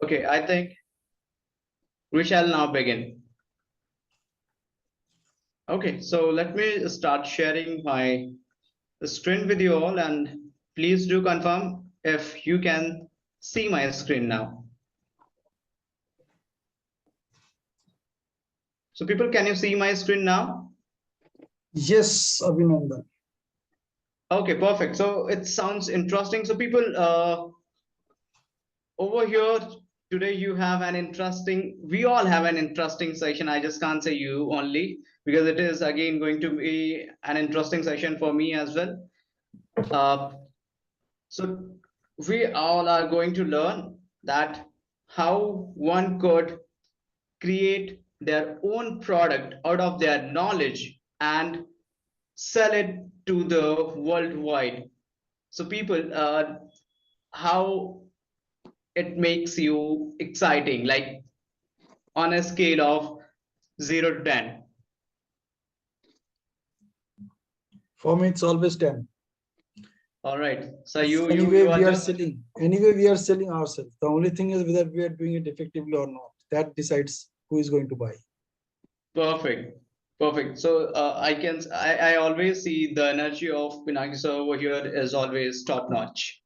Okay, I think we shall now begin. Okay, so let me start sharing my screen with you all, and please do confirm if you can see my screen now. So people, can you see my screen now? Yes, Abhinandan. Okay, perfect. So it sounds interesting. So people, over here today you have an interesting, we all have an interesting session. I just can't say you only, because it is again going to be an interesting session for me as well. uh, so we all are going to learn that how one could create their own product out of their knowledge and sell it to the worldwide. So people, how it makes you exciting, like on a scale of 0 to 10? For me, it's always 10. All right, so Anyway, you are we are just selling. Anyway, we are selling ourselves. The only thing is whether we are doing it effectively or not. That decides who is going to buy. perfect. Perfect. So I always see the energy of Pinaki sir over here is always top notch.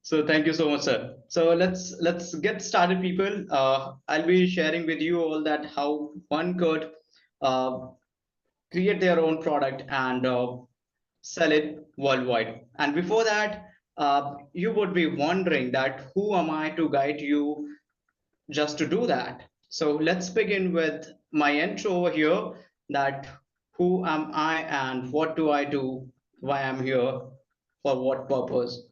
So thank you so much, sir. So let's get started, people. I'll be sharing with you all that how one could uh, create their own product and sell it worldwide. And before that, you would be wondering that who am I to guide you just to do that? So let's begin with my intro over here, that who am I and what do I do, why I'm here, for what purpose.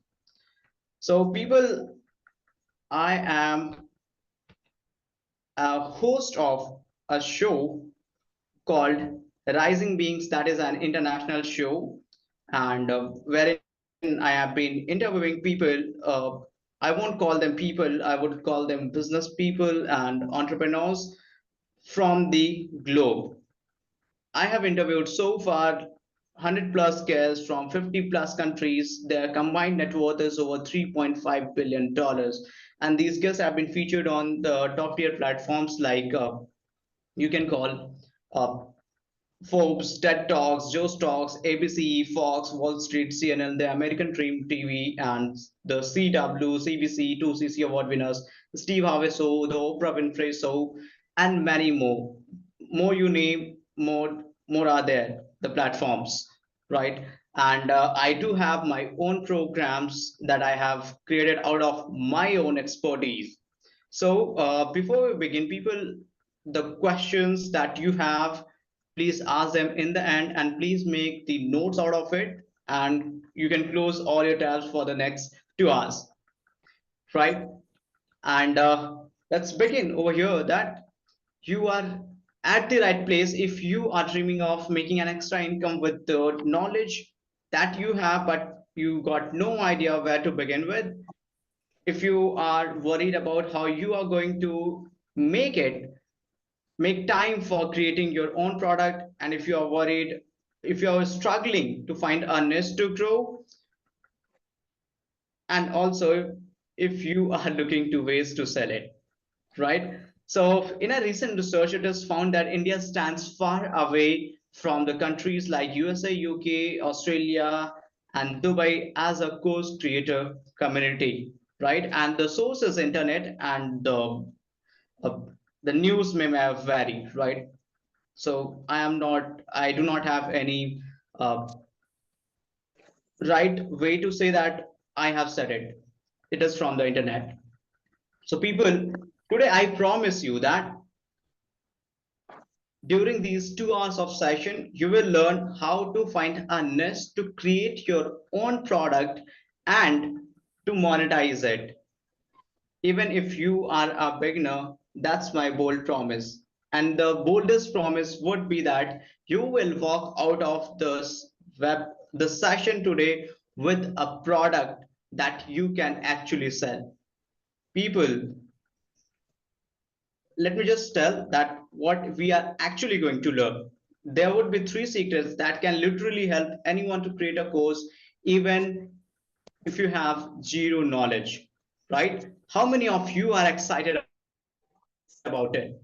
So people, I am a host of a show called Rising Beings, that is an international show, and wherein I have been interviewing people. I won't call them people, I would call them business people and entrepreneurs from the globe. I have interviewed so far 100 plus guests from 50 plus countries. Their combined net worth is over $3.5 billion. And these guests have been featured on the top tier platforms like you can call uh, Forbes, TED Talks, Joe Talks, ABC, Fox, Wall Street, CNN, the American Dream TV, and the CW, CBC, 2CC award winners, Steve Harvey Show, the Oprah Winfrey Show, and many more. More you name, more are there, the platforms, right? And I do have my own programs that I have created out of my own expertise. So before we begin, people, the questions that you have, please ask them in the end, and please make the notes out of it, and you can close all your tabs for the next 2 hours, right? And let's begin over here, that you are at the right place if you are dreaming of making an extra income with the knowledge that you have, but you got no idea where to begin with. If you are worried about how you are going to make it, make time for creating your own product, and if you are worried, if you are struggling to find a niche to grow, and also if you are looking to ways to sell it, right? So in a recent research, it is found that India stands far away from the countries like USA, UK, Australia, and Dubai as a course creator community, right? And the source is internet, and uh, the news may have varied, right? So I do not have any uh, right way to say that I have said it. It is from the internet. So people, today I promise you that during these 2 hours of session, you will learn how to find a niche to create your own product and to monetize it. Even if you are a beginner, that's my bold promise. And the boldest promise would be that you will walk out of the session today with a product that you can actually sell. People, let me just tell that what we are actually going to learn. There would be three secrets that can literally help anyone to create a course, even if you have zero knowledge, right? How many of you are excited about it?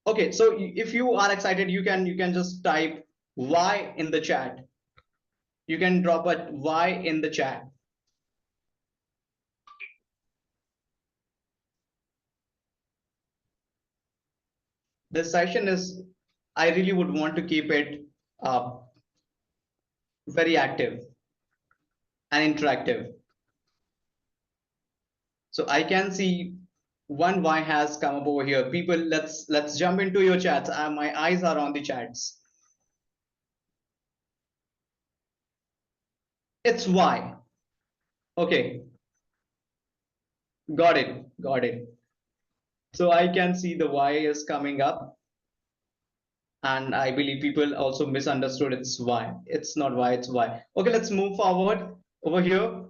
Okay, so if you are excited, you can just type Y in the chat. You can drop a Y in the chat. This session is, I really would want to keep it very active and interactive. So I can see one Y has come up over here. People, let's jump into your chats. My eyes are on the chats. It's Y. Okay, got it, got it. So I can see the Y is coming up, and I believe people also misunderstood it's Y. It's not Y, it's Y. Okay, let's move forward over here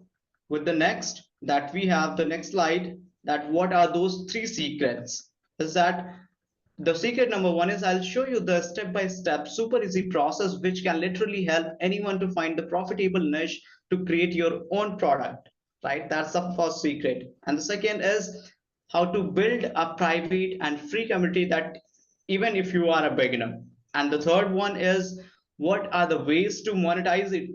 with the next that we have the next slide. That what are those three secrets? Is that the secret number one is I'll show you the step-by-step super easy process which can literally help anyone to find the profitable niche to create your own product, right? That's the first secret. And the second is how to build a private and free community that even if you are a beginner. And the third one is what are the ways to monetize it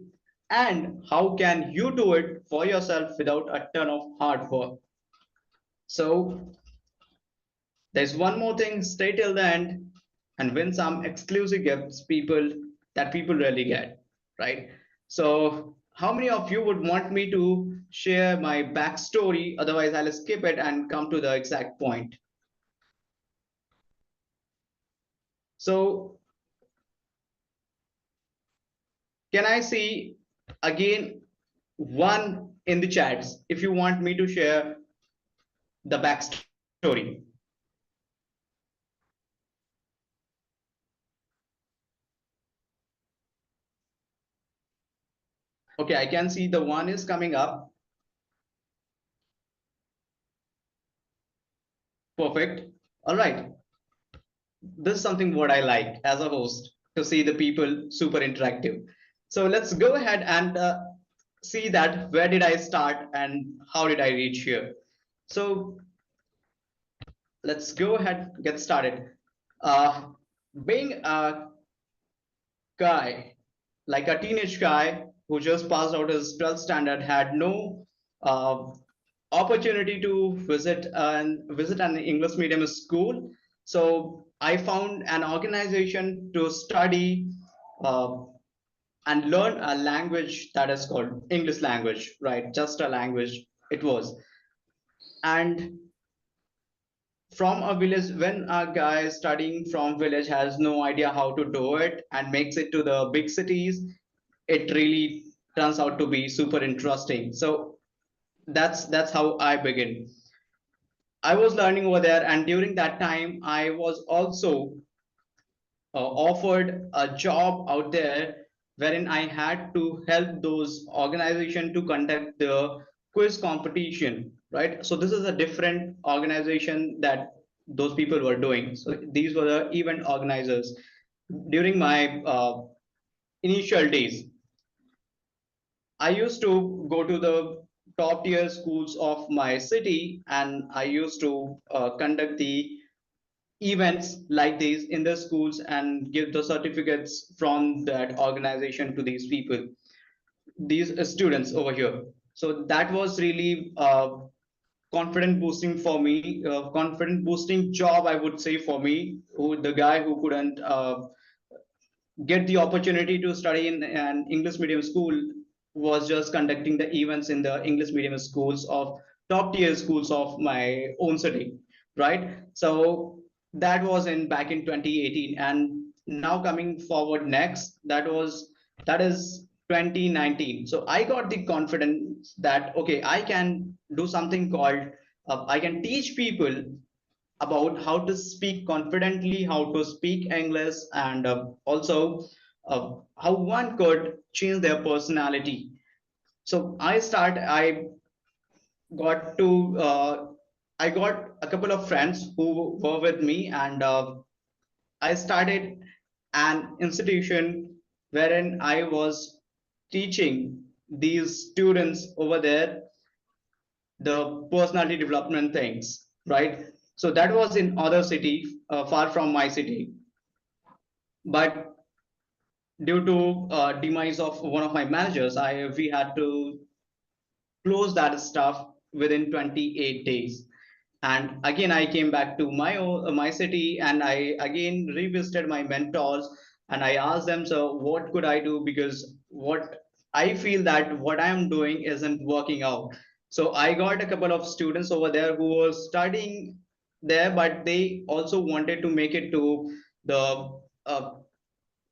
and how can you do it for yourself without a ton of hard work. So there's one more thing, stay till the end and win some exclusive gifts people really get, right? So how many of you would want me to share my backstory? Otherwise, I'll skip it and come to the exact point. So can I see again one in the chats if you want me to share the backstory? Okay, I can see the one is coming up. Perfect. All right. This is something what I like as a host to see the people super interactive. So let's go ahead and see that where did I start and how did I reach here. So let's go ahead get started. Uh, being a guy, like a teenage guy who just passed out his 12th standard, had no uh, opportunity to visit an English medium school. So I found an organization to study uh, and learn a language that is called English language, right? Just a language it was. And from a village, when a guy studying from village has no idea how to do it and makes it to the big cities, it really turns out to be super interesting. So that's how I begin. I was learning over there, and during that time, I was also offered a job out there wherein I had to help those organizations to conduct the quiz competition, right? So this is a different organization that those people were doing. So these were the event organizers. During my initial days, I used to go to the top tier schools of my city and I used to conduct the events like these in the schools and give the certificates from that organization to these people, these students over here. So that was really confident boosting for me, confident boosting job, I would say, for me, who the guy who couldn't get the opportunity to study in an English medium school was just conducting the events in the English medium schools of top tier schools of my own city, right? So that was in back in 2018, and now coming forward next, that is 2019. So I got the confidence that okay, I can do something called I can teach people about how to speak confidently, how to speak English, and also how one could change their personality. So got to, I got a couple of friends who were with me, and I started an institution wherein I was teaching these students over there the personality development things, right? So that was in other city, far from my city. But due to demise of one of my managers, I we had to close that stuff within 28 days. And again, I came back to my city, and I again revisited my mentors, and I asked them, so what could I do? Because what I feel that what I am doing isn't working out. So I got a couple of students over there who were studying there, but they also wanted to make it to the uh,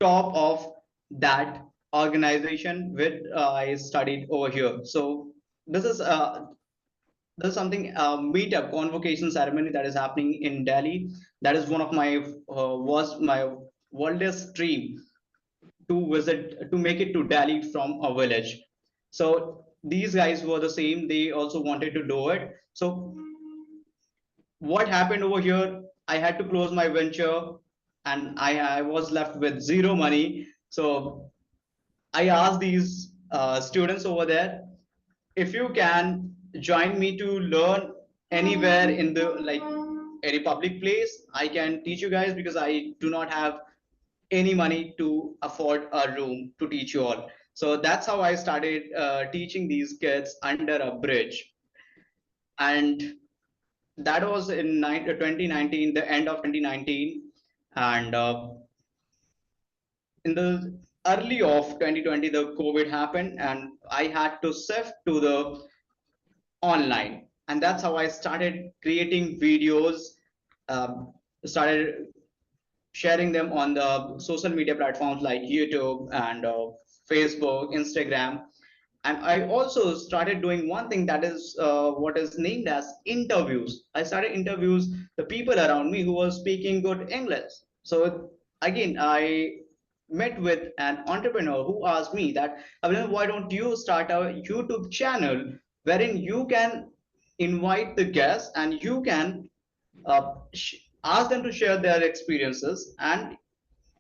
top of that organization which I studied over here. So this is there's something meetup convocation ceremony that is happening in Delhi. That is one of my was my wildest dream to visit, to make it to Delhi from a village. So these guys were the same. They also wanted to do it. So what happened over here? I had to close my venture, and I was left with zero money. So I asked these students over there, if you can join me to learn anywhere in the like any public place, I can teach you guys, because I do not have any money to afford a room to teach you all. So that's how I started teaching these kids under a bridge. And that was in 2019, the end of 2019. And in the early of 2020, the COVID happened, and I had to shift to the online. And that's how I started creating videos, um, started sharing them on the social media platforms like YouTube and Facebook, Instagram. And I also started doing one thing, that is what is named as interviews. I started interviews the people around me who were speaking good English. So again, I met with an entrepreneur who asked me that, why don't you start a YouTube channel wherein you can invite the guests, and you can ask them to share their experiences, and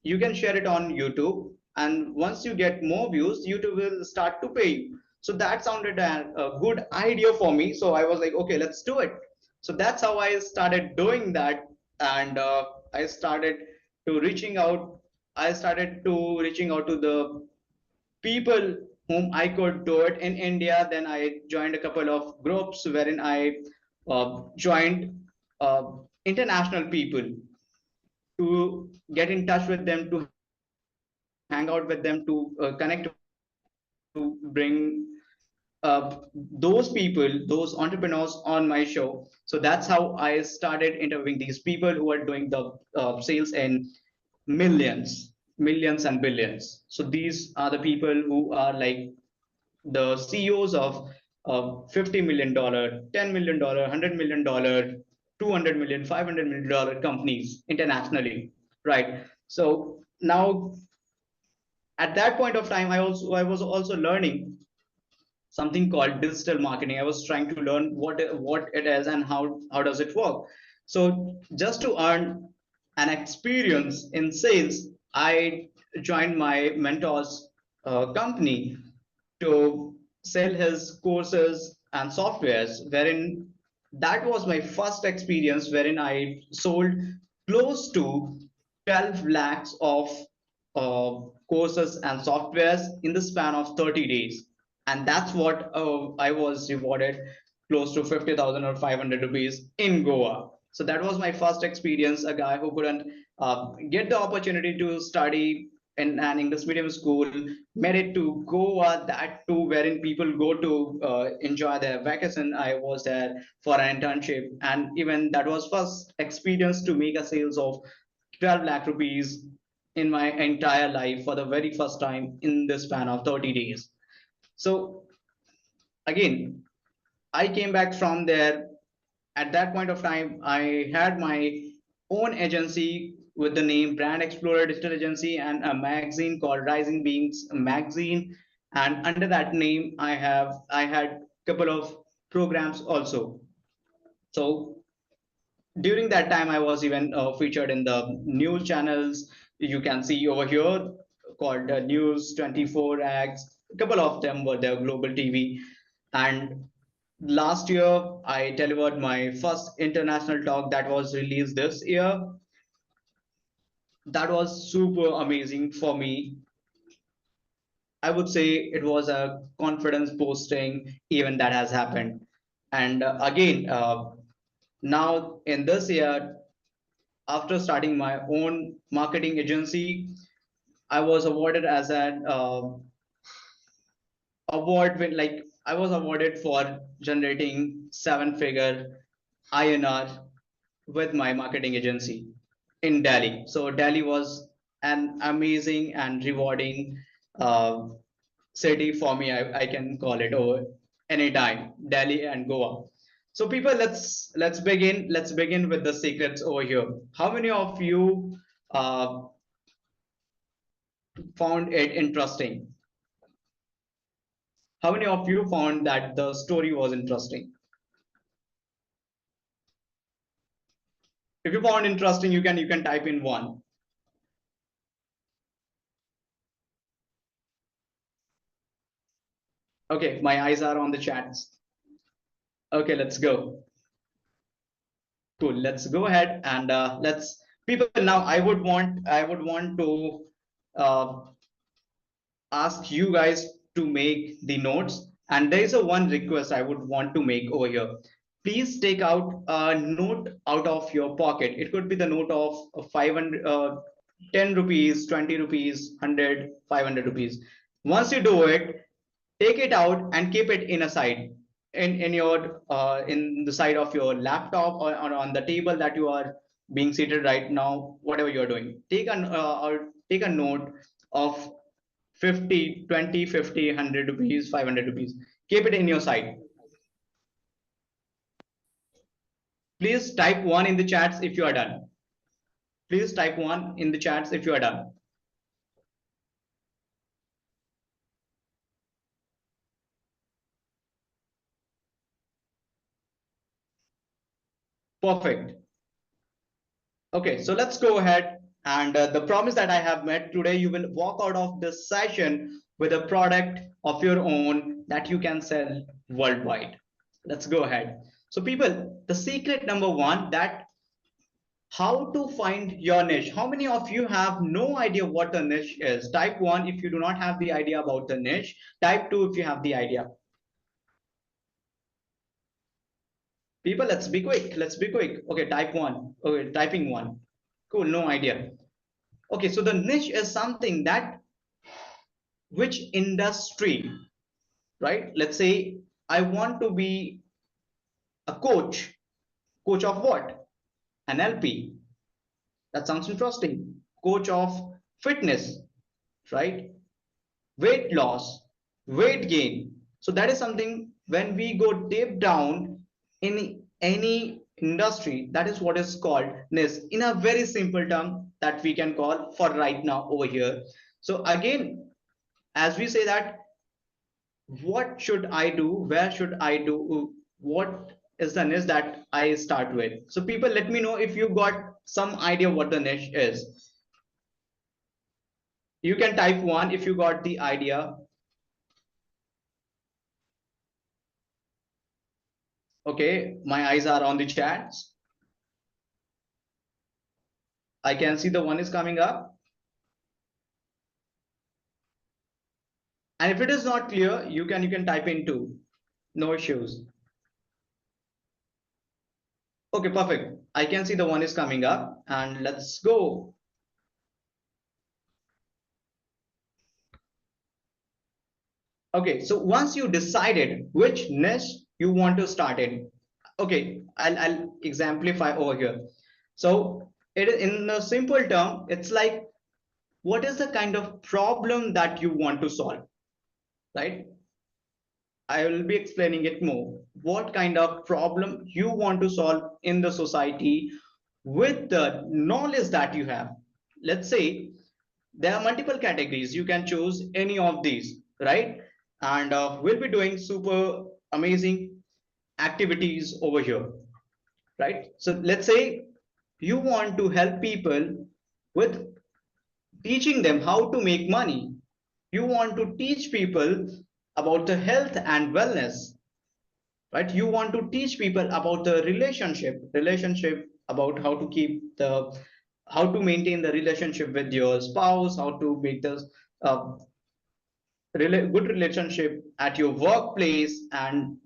you can share it on YouTube. And once you get more views, YouTube will start to pay you. So that sounded a good idea for me. So I was like, okay, let's do it. So that's how I started doing that. And I started to reaching out. I started to reaching out to the people whom I could do it in India. Then I joined a couple of groups wherein I joined uh, international people to get in touch with them, to hang out with them, to connect with them, to bring those people, those entrepreneurs on my show. So that's how I started interviewing these people who are doing the sales in millions and billions. So these are the people who are like the CEOs of $50 million, $10 million, $100 million, 200 million, $500 million companies internationally, right? So now at that point of time, I was also learning something called digital marketing. I was trying to learn what it is and how does it work. So just to earn an experience in sales, I joined my mentor's company to sell his courses and softwares, wherein that was my first experience, wherein I sold close to 12 lakhs of courses and softwares in the span of 30 days. And that's what I was rewarded close to 50,000 or 500 rupees in Goa. So that was my first experience. A guy who couldn't get the opportunity to study in an English medium school made it to Goa, that too, wherein people go to enjoy their vacation. I was there for an internship, and even that was first experience to make a sales of 12 lakh rupees in my entire life for the very first time in the span of 30 days. So again, I came back from there. At that point of time, I had my own agency with the name Brand Explorer Digital Agency, and a magazine called Rising Beings Magazine. And under that name, I had a couple of programs also. So during that time, I was even featured in the news channels. You can see over here called News 24 Acts. A couple of them were there, Global TV. And last year, I delivered my first international talk that was released this year. That was super amazing for me. I would say it was a confidence boosting event that has happened. And again, now in this year, after starting my own marketing agency, I was awarded as an award when like I was awarded for generating 7-figure INR with my marketing agency in Delhi. So Delhi was an amazing and rewarding uh, city for me. I can call it over anytime, Delhi and Goa. So people, let's begin. Let's begin with the secrets over here. How many of you found it interesting? How many of you found that the story was interesting? If you found interesting, you can type in one. Okay, my eyes are on the chats. Okay, let's go. Cool. Let's go ahead and let's people now. I would want to uh, ask you guys to make the notes. And there is a one request I would want to make over here. Please take out a note out of your pocket. It could be the note of 500, 10 rupees, 20 rupees, 100, 500 rupees. Once you do it, take it out and keep it in a side in your in the side of your laptop or on the table that you are being seated right now, whatever you're doing. Take a note of 50, 20, 50, 100 rupees, 500 rupees. Keep it in your side. Please type one in the chats if you are done. Please type one in the chats if you are done. Perfect. Okay, so let's go ahead. And the promise that I have made today, you will walk out of this session with a product of your own that you can sell worldwide. Let's go ahead. So people, the secret number one, that how to find your niche. How many of you have no idea what a niche is? Type one if you do not have the idea about the niche. Type two if you have the idea. People, let's be quick. Let's be quick. Okay, type one. Okay, typing one. Cool, no idea. Okay, so the niche is something that which industry, right? Let's say I want to be a coach. Coach of what? An LP. That sounds interesting. Coach of fitness, right? Weight loss, weight gain. So that is something when we go deep down in any industry, that is what is called niche in a very simple term that we can call for right now over here. So again, as we say that, what should I do? Where should I do? What is the niche that I start with? So people, let me know if you got some idea what the niche is. You can type one if you got the idea. Okay, my eyes are on the chats. I can see the one is coming up. And if it is not clear, you can type in two. No issues. Okay, perfect. I can see the one is coming up and let's go. Okay, so once you decided which niche you want to start in, okay, I'll exemplify over here. So it in a simple term, it's like what is the kind of problem that you want to solve, right? I will be explaining it more. What kind of problem you want to solve in the society with the knowledge that you have. Let's say there are multiple categories. You can choose any of these, right? And we'll be doing super amazing activities over here, right? So let's say you want to help people with teaching them how to make money. You want to teach people about the health and wellness, right? You want to teach people about the relationship, about how to keep the, how to maintain the relationship with your spouse, how to make the uh, good relationship at your workplace and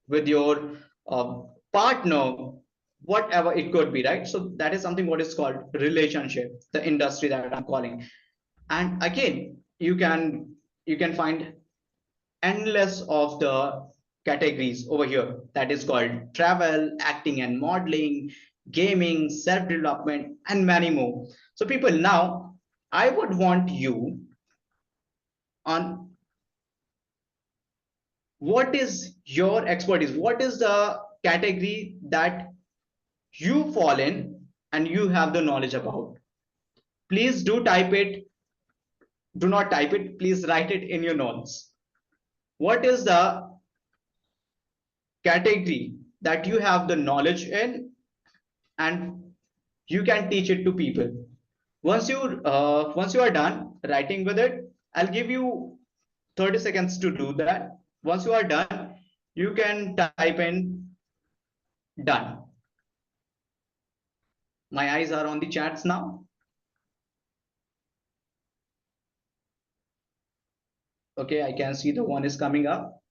with your uh, partner, whatever it could be, right? So that is something what is called relationship, the industry that I'm calling. And again, you can find endless of the categories over here, that is called travel, acting and modeling, gaming, self development, and many more. So people, now I would want you on what is your expertise, what is the category that you fall in and you have the knowledge about. Please do type it, do not type it, please write it in your notes. What is the category that you have the knowledge in and you can teach it to people? Once you are done writing with it, I'll give you 30 seconds to do that. Once you are done, you can type in done. My eyes are on the chats now. Okay, I can see the one is coming up.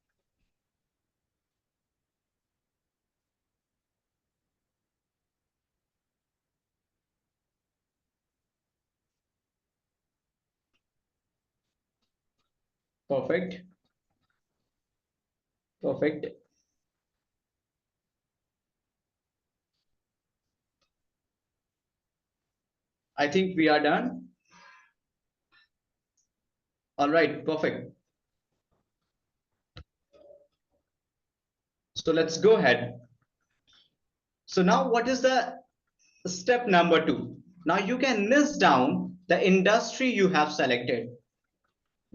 Perfect. Perfect. I think we are done. All right, perfect. So let's go ahead. So now what is the step number 2? Now you can list down the industry you have selected.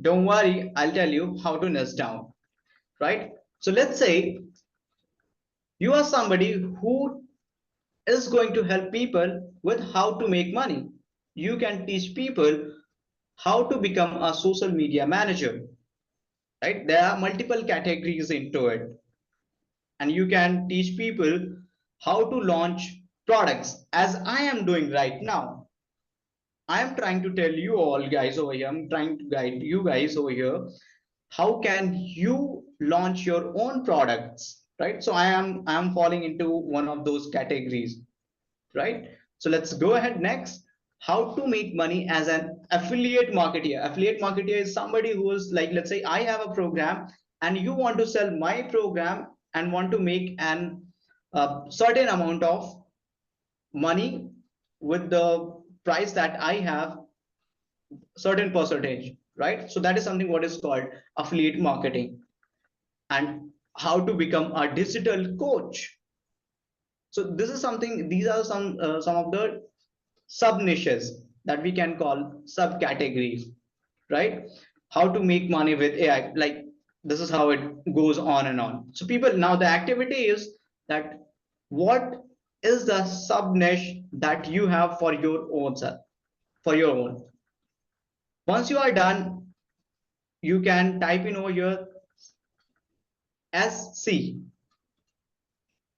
Don't worry, I'll tell you how to list down, right? So let's say you are somebody who is going to help people with how to make money. You can teach people how to become a social media manager, right? There are multiple categories into it, and you can teach people how to launch products, as I am doing right now. I am trying to tell you all guys over here, I'm trying to guide you guys over here. How can you launch your own products, right? So I am falling into one of those categories, right? So let's go ahead next. How to make money as an affiliate marketer. Affiliate marketer is somebody who is like, let's say I have a program and you want to sell my program and want to make an certain amount of money with the price that I have, certain percentage, right? So that is something what is called affiliate marketing. And how to become a digital coach. So this is something, these are some of the sub niches that we can call subcategories, right? How to make money with AI, like this is how it goes on and on. So people, now the activity is that what is the sub niche that you have for your own self, for your own. Once you are done, you can type in over here SC,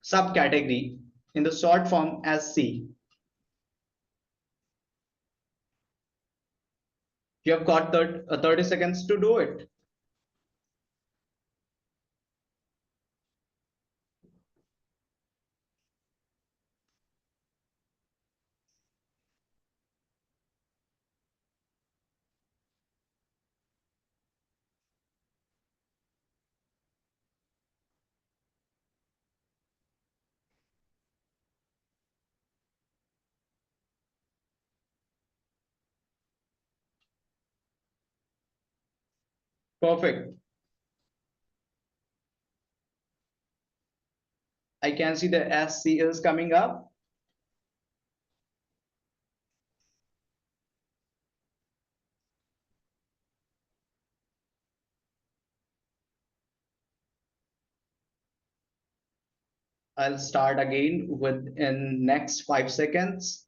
subcategory, in the short form as C. You have got 30 seconds to do it. Perfect. I can see the SC is coming up. I'll start again within next 5 seconds.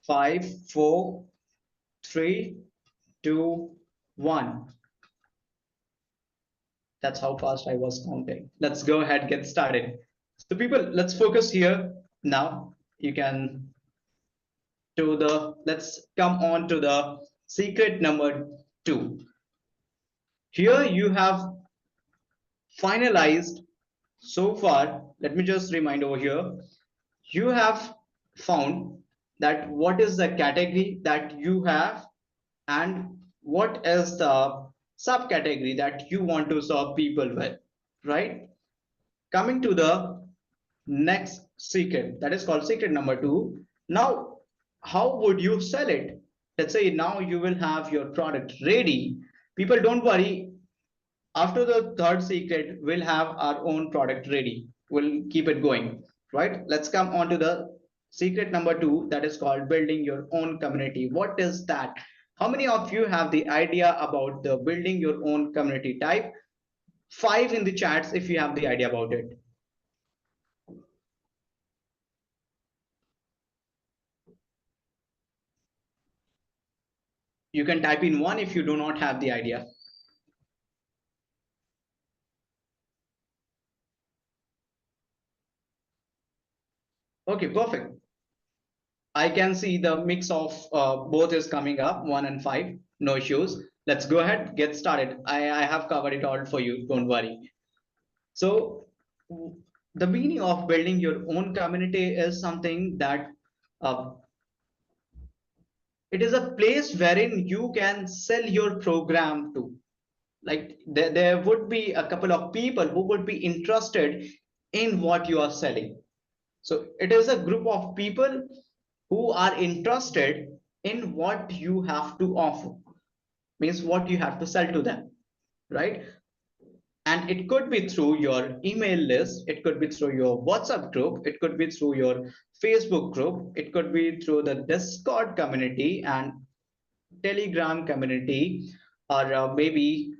5, 4, 3, 2, 1. That's how fast I was counting. Let's go ahead, get started. So people, let's focus here now. You can let's come on to the secret number 2. Here you have finalized so far. Let me just remind over here. You have found that what is the category that you have and what is the subcategory that you want to serve people with, right? Coming to the next secret, that is called secret number 2. Now, how would you sell it? Let's say now you will have your product ready. People, don't worry. After the third secret, we'll have our own product ready. We'll keep it going, right? Let's come on to the secret number 2, that is called building your own community. What is that? How many of you have the idea about the building your own community? Type 5 in the chats if you have the idea about it. You can type in 1 if you do not have the idea. Okay, perfect. I can see the mix of both is coming up, 1 and 5. No issues. Let's go ahead, get started. I have covered it all for you. Don't worry. So the meaning of building your own community is something that uh, it is a place wherein you can sell your program to. Like there would be a couple of people who would be interested in what you are selling. So it is a group of people who are interested in what you have to offer, means what you have to sell to them, right? And it could be through your email list, it could be through your WhatsApp group, it could be through your Facebook group, it could be through the Discord community and Telegram community, or maybe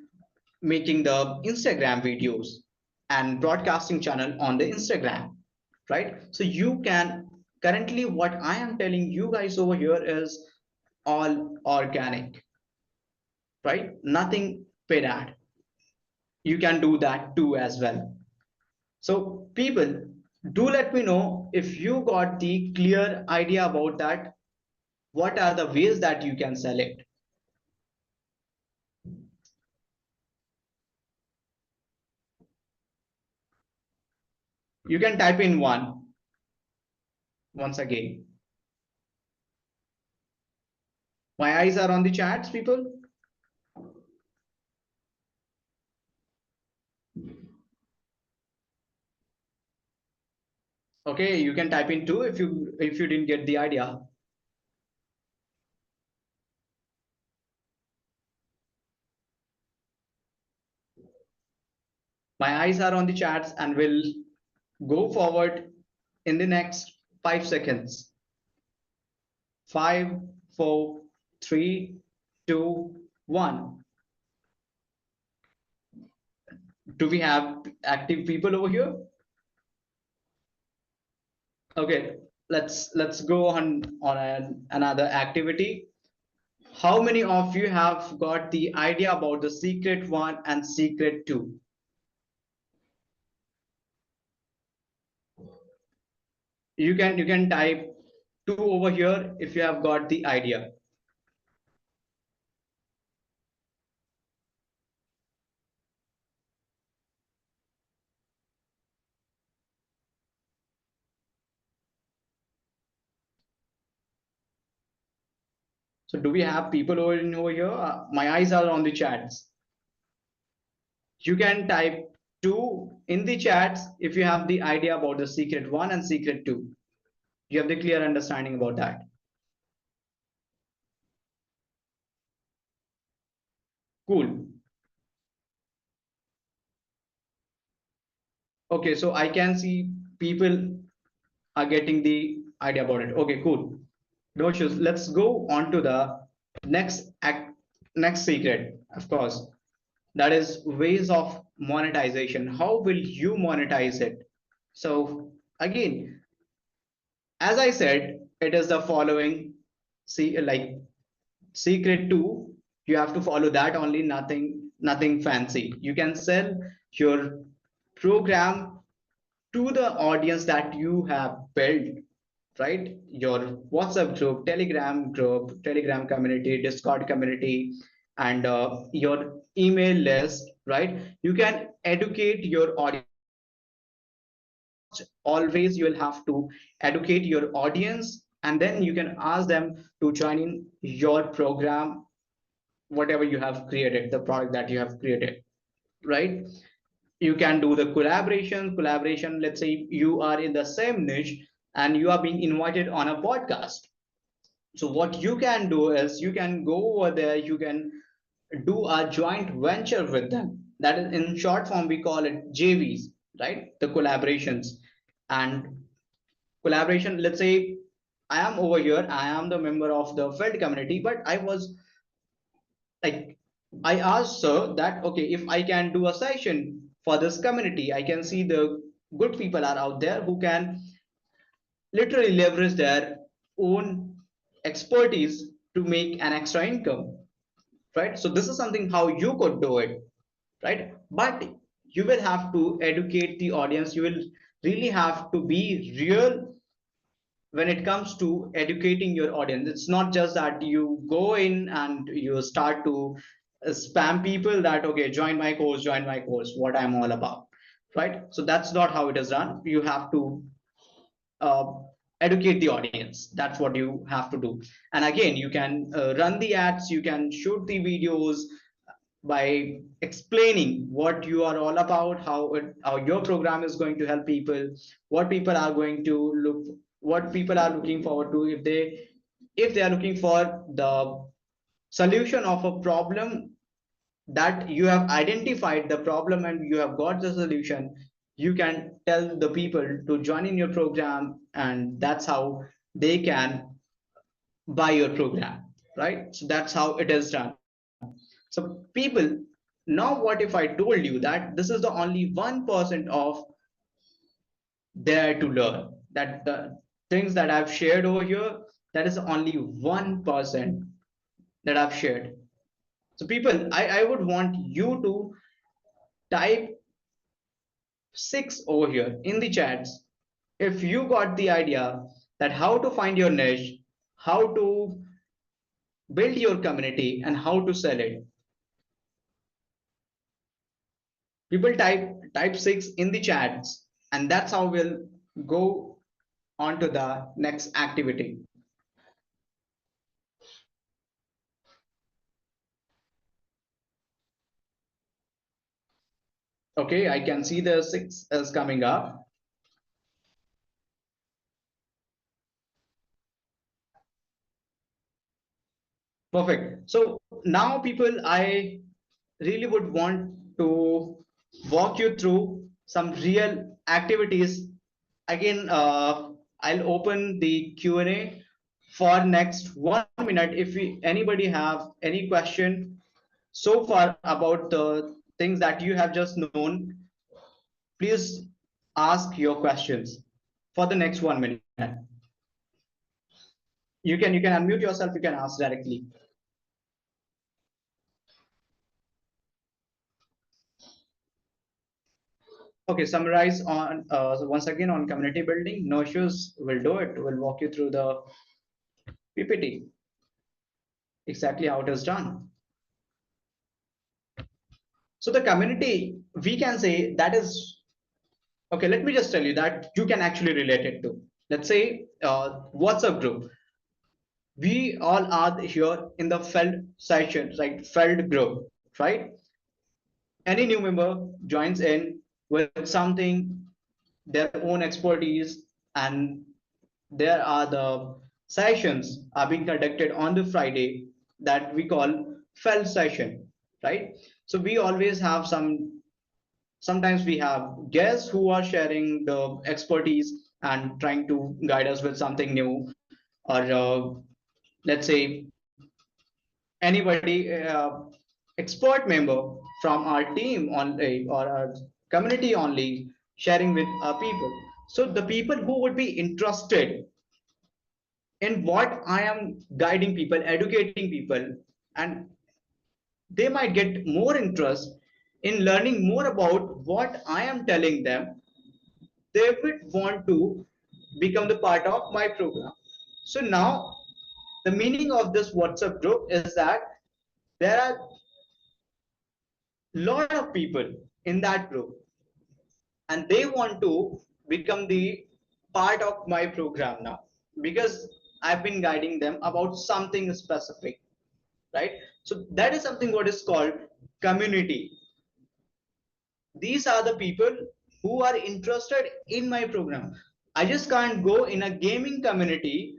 making the Instagram videos and broadcasting channel on the Instagram, right? So you can, currently what I am telling you guys over here is all organic, right? Nothing paid ad. You can do that too as well. So people, do let me know if you got the clear idea about that. What are the ways that you can sell it? You can type in 1 once again. My eyes are on the chats, people. Okay, you can type in 2 if you didn't get the idea. My eyes are on the chats and will go forward in the next 5 seconds. 5, 4, 3, 2, 1. Do we have active people over here? Okay, let's go on another activity. How many of you have got the idea about the secret 1 and secret 2? You can type 2 over here if you have got the idea. So do we have people over here? My eyes are on the chats. You can type 2 in the chats if you have the idea about the secret 1 and secret 2. You have the clear understanding about that. Cool. Okay, so I can see people are getting the idea about it. Okay, cool. No issues. Let's go on to the next secret, of course. That is ways of monetization. How will you monetize it? So again, as I said, it is the following. See, like secret too. You have to follow that only, nothing fancy. You can sell your program to the audience that you have built, right? Your WhatsApp group, Telegram community, Discord community, and your email list, right? You can educate your audience. First, always you will have to educate your audience, and then you can ask them to join in your program, whatever you have created, the product that you have created, right? You can do the collaboration. Let's say you are in the same niche and you are being invited on a podcast. So what you can do is you can go over there, you can do a joint venture with them. That is, in short form, we call it JVs, right? The collaborations. And collaboration, let's say I am over here, I am the member of the FELD community, but I was like, I asked sir that, okay, if I can do a session for this community, I can see the good people are out there who can literally leverage their own expertise to make an extra income, right? So this is something how you could do it, right? But you will have to educate the audience. You will really have to be real when it comes to educating your audience. It's not just that you go in and you start to spam people that, okay, join my course, what I'm all about, right? So that's not how it is done. You have to uh, educate the audience. That's what you have to do. And again, you can run the ads, you can shoot the videos by explaining what you are all about, how your program is going to help people, what people are going to look, what people are looking forward to. If they are looking for the solution of a problem that you have identified the problem and you have got the solution, you can tell the people to join in your program, and that's how they can buy your program, right? So that's how it is done. So people, now what if I told you that this is the only 1% of there to learn, that the things that I've shared over here, that is only 1% that I've shared. So people, I would want you to type 6 over here in the chats if you got the idea that how to find your niche, how to build your community, and how to sell it. People type 6 in the chats, and that's how we'll go on to the next activity. Okay, I can see the 6 is coming up. Perfect. So now people, I really would want to walk you through some real activities. Again, I'll open the Q&A for next 1 minute. If anybody have any question so far about the things that you have just known, please ask your questions for the next 1 minute. You can unmute yourself, you can ask directly. Okay, summarize on so once again on community building. No issues, we'll do it. We'll walk you through the PPT, exactly how it is done. So the community, we can say that is, okay, let me just tell you that you can actually relate it to. Let's say WhatsApp group. We all are here in the FELD session, right? FELD group, right? Any new member joins in with something, their own expertise, and there are the sessions are being conducted on the Friday that we call FELD session, right? So we always have sometimes we have guests who are sharing the expertise and trying to guide us with something new, or let's say anybody expert member from our team only or our community only sharing with our people. So the people who would be interested in what I am guiding people, educating people, and they might get more interest in learning more about what I am telling them. They would want to become the part of my program. So now the meaning of this WhatsApp group is that there are a lot of people in that group and they want to become the part of my program now because I've been guiding them about something specific, right? So that is something what is called community. These are the people who are interested in my program. I just can't go in a gaming community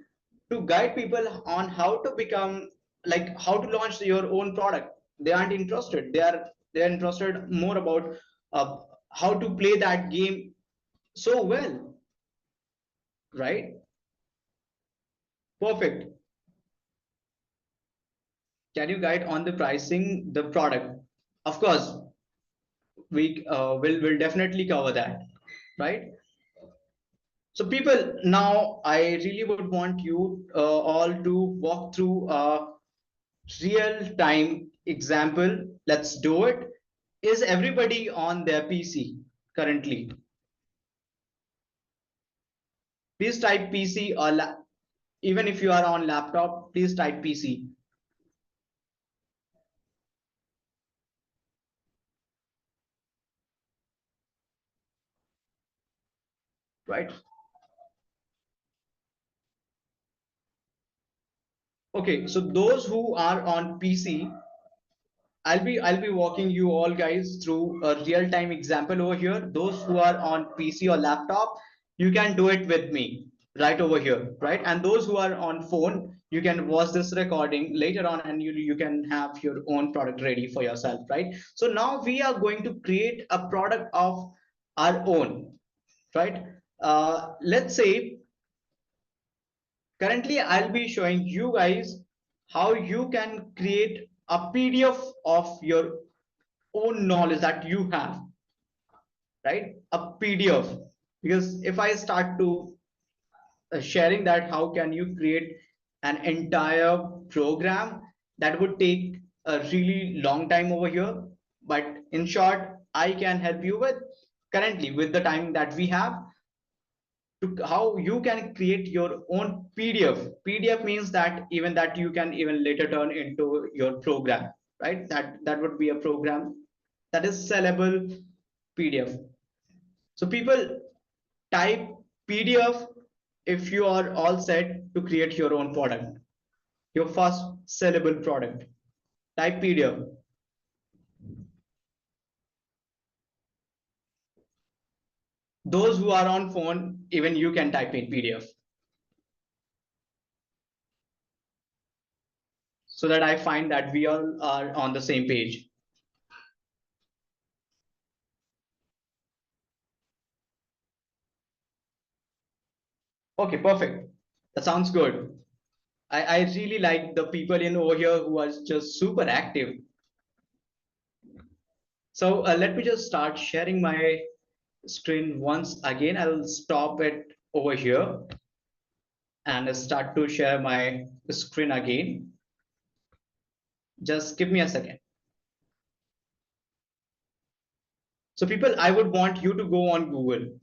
to guide people on how to become, like how to launch your own product. They aren't interested. They are interested more about uh, how to play that game so well, right? Perfect. Can you guide on the pricing the product? Of course, we will definitely cover that, right? So people, now I really would want you all to walk through a real time example. Let's do it. Is everybody on their PC currently? Please type PC or even if you are on laptop, please type PC, right? Okay, so those who are on PC, I'll be walking you all guys through a real-time example over here. Those who are on PC or laptop, you can do it with me right over here, right? And those who are on phone, you can watch this recording later on and you can have your own product ready for yourself, right? So now we are going to create a product of our own, right? Let's say currently I'll be showing you guys how you can create a PDF of your own knowledge that you have, right? A PDF. Because if I start to sharing that, how can you create an entire program, that would take a really long time over here. But in short, I can help you with currently with the time that we have to how you can create your own PDF. PDF means that even that you can even later turn into your program, right? That would be a program that is sellable PDF. So people type PDF if you are all set to create your own product, your first sellable product. Type PDF. Those who are on phone, even you can type in PDF so that I find that we all are on the same page. Okay, perfect. That sounds good. I really like the people in over here who are just super active. So let me just start sharing my screen once again. I'll stop it over here and start to share my screen again. Just give me a second. So people, I would want you to go on Google,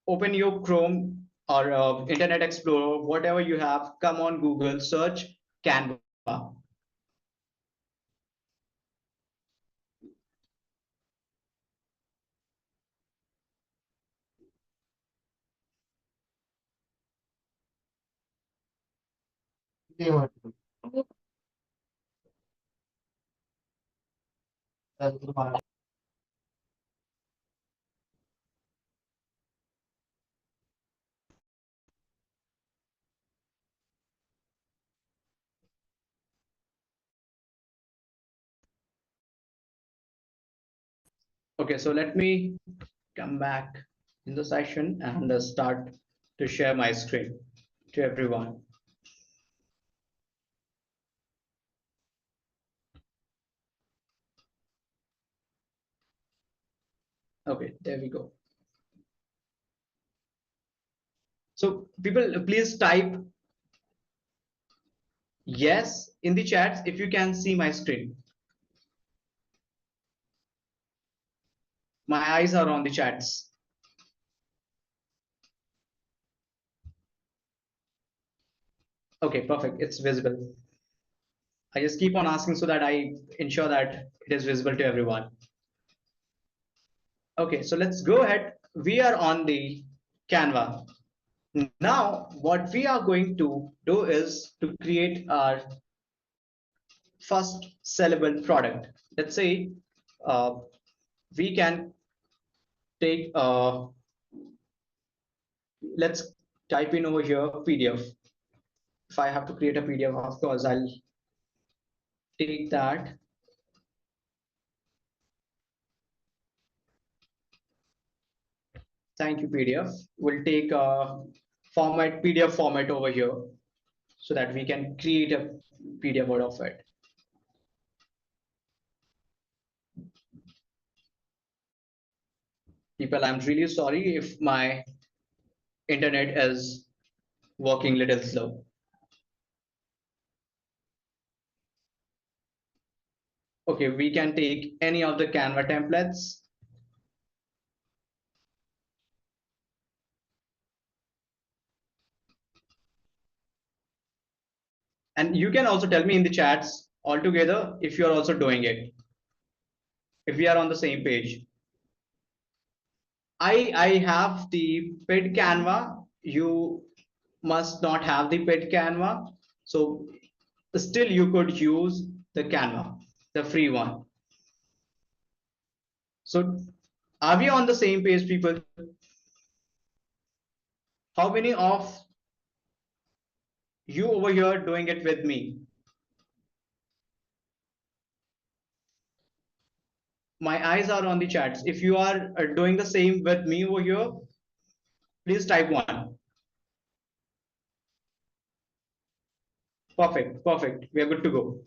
open your Chrome or Internet Explorer, whatever you have, come on Google, search Canva. Okay, so let me come back in the session and start to share my screen to everyone. Okay, there we go. So people, please type yes in the chats if you can see my screen. My eyes are on the chats. Okay, perfect. It's visible. I just keep on asking so that I ensure that it is visible to everyone. Okay, so let's go ahead. We are on the Canva. Now, what we are going to do is to create our first sellable product. Let's say we can take, let's type in over here PDF. If I have to create a PDF, of course, I'll take that. Thank you, PDF. We'll take a format, PDF format over here so that we can create a PDF out of it. People, I'm really sorry if my internet is working little slow. Okay, we can take any of the Canva templates. And you can also tell me in the chats altogether if you're also doing it, if we are on the same page. I have the paid Canva. You must not have the paid Canva. So still you could use the Canva, the free one. So are we on the same page, people? How many of you over here doing it with me? My eyes are on the chats. If you are doing the same with me over here, please type one. Perfect, perfect. We are good to go.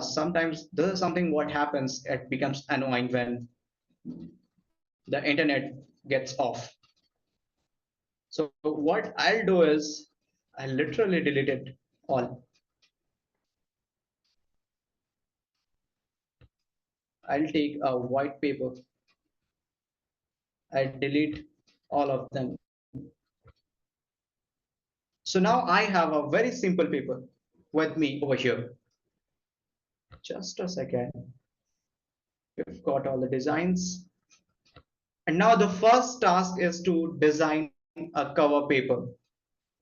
Sometimes this is something what happens, it becomes annoying when the internet gets off. So what I'll do is I literally delete it all. I'll take a white paper. I delete all of them. So now I have a very simple paper with me over here. Just a second. We've got all the designs. And now the first task is to design a cover paper,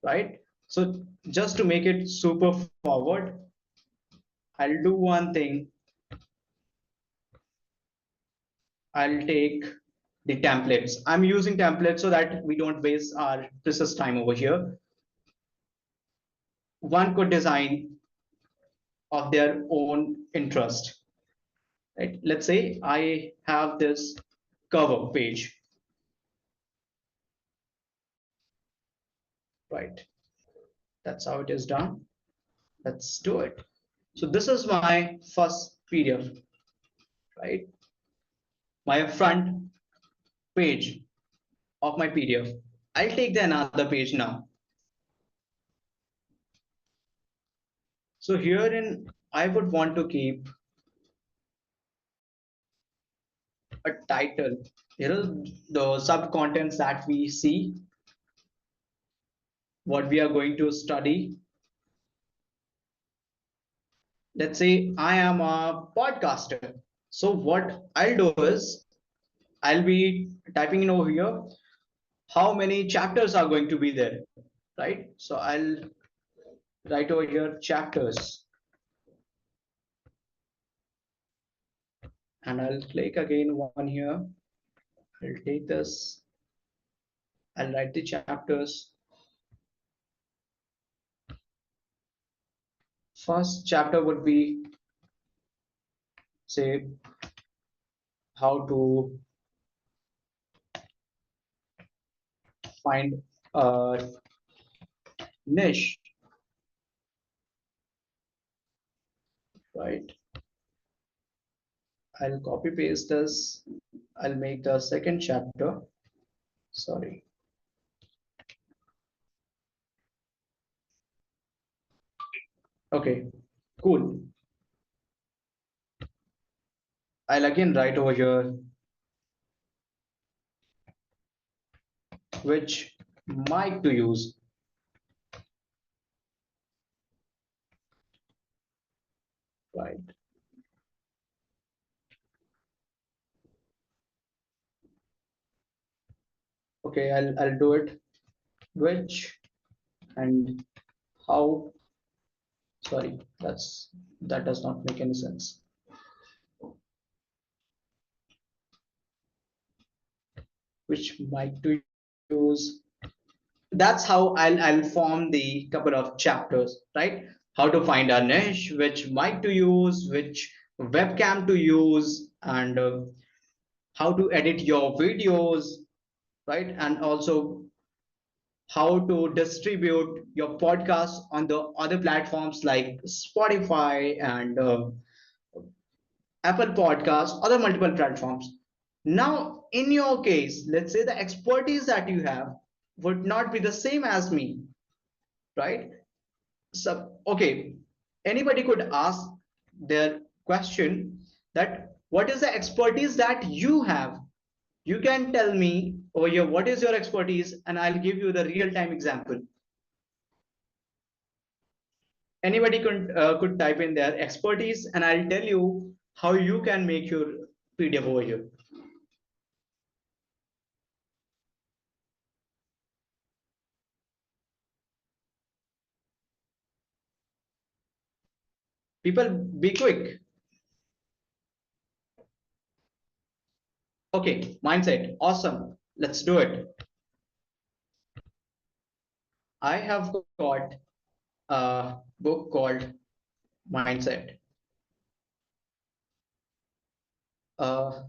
right? So just to make it super forward, I'll do one thing. I'll take the templates. I'm using templates so that we don't waste our precious time over here. One could design of their own interest. Right? Let's say I have this cover page. Right. That's how it is done. Let's do it. So this is my first PDF, right? My front page of my PDF. I'll take the another page now. So herein, I would want to keep a title. Here are the sub contents that we see, what we are going to study. Let's say I am a podcaster. So what I'll do is I'll be typing in over here how many chapters are going to be there, right? So I'll write over here chapters and I'll click again one here. I'll take this. I'll write the chapters. First chapter would be, say, how to find a niche, right? I'll copy paste this. I'll make the second chapter. Sorry. Okay, cool. I'll again write over here which mic to use. Right. Okay, I'll do it. Which and how. Sorry, that does not make any sense. Which mic to use. That's how I'll form the couple of chapters, right? How to find a niche, which mic to use, which webcam to use, and how to edit your videos, right? And also how to distribute your podcast on the other platforms like Spotify and Apple Podcasts, other multiple platforms. Now, in your case, let's say the expertise that you have would not be the same as me, right? So, okay, anybody could ask their question that what is the expertise that you have? You can tell me over here what is your expertise, and I'll give you the real-time example. Anybody could type in their expertise, and I'll tell you how you can make your PDF over here. People, be quick. Okay, mindset. Awesome. Let's do it. I have got a book called Mindset. Uh,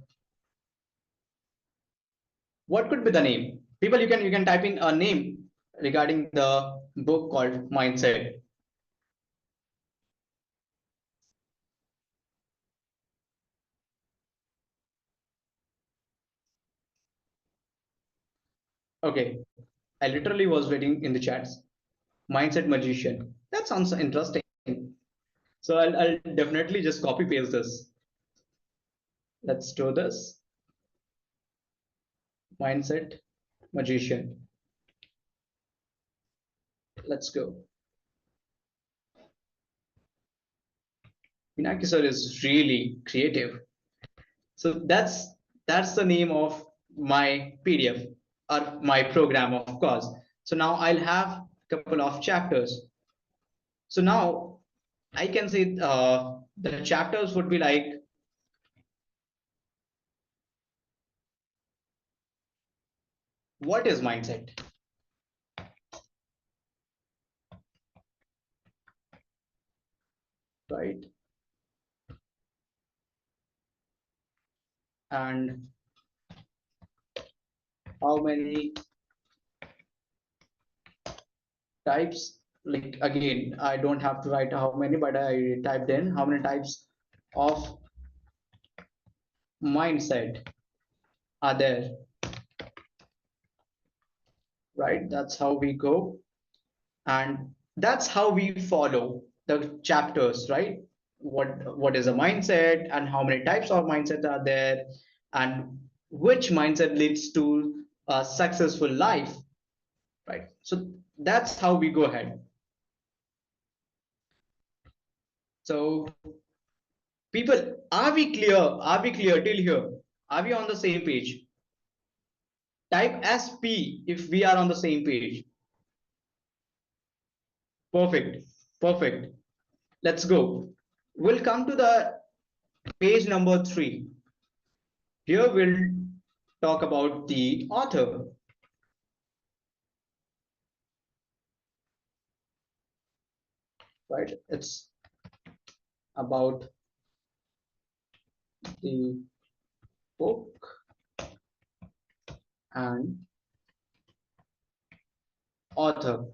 what could be the name? People, you can type in a name regarding the book called Mindset. Okay, I literally was waiting in the chats. Mindset magician. That sounds interesting. So I'll definitely just copy paste this. Let's do this. Mindset magician. Let's go. Pinaki sir is really creative. So that's the name of my PDF or my program, of course. So now I'll have a couple of chapters. So now I can say the chapters would be like what is mindset, right? And how many types, like again, I don't have to write how many, but I typed in how many types of mindset are there, right? That's how we go, and that's how we follow the chapters, right? What is a mindset, and how many types of mindset are there, and which mindset leads to a successful life, right? So that's how we go ahead. So people, are we clear? Are we clear till here? Are we on the same page? Type SP if we are on the same page. Perfect. Perfect. Let's go. We'll come to the page number 3. Here we'll talk about the author. Right? It's about the book and author.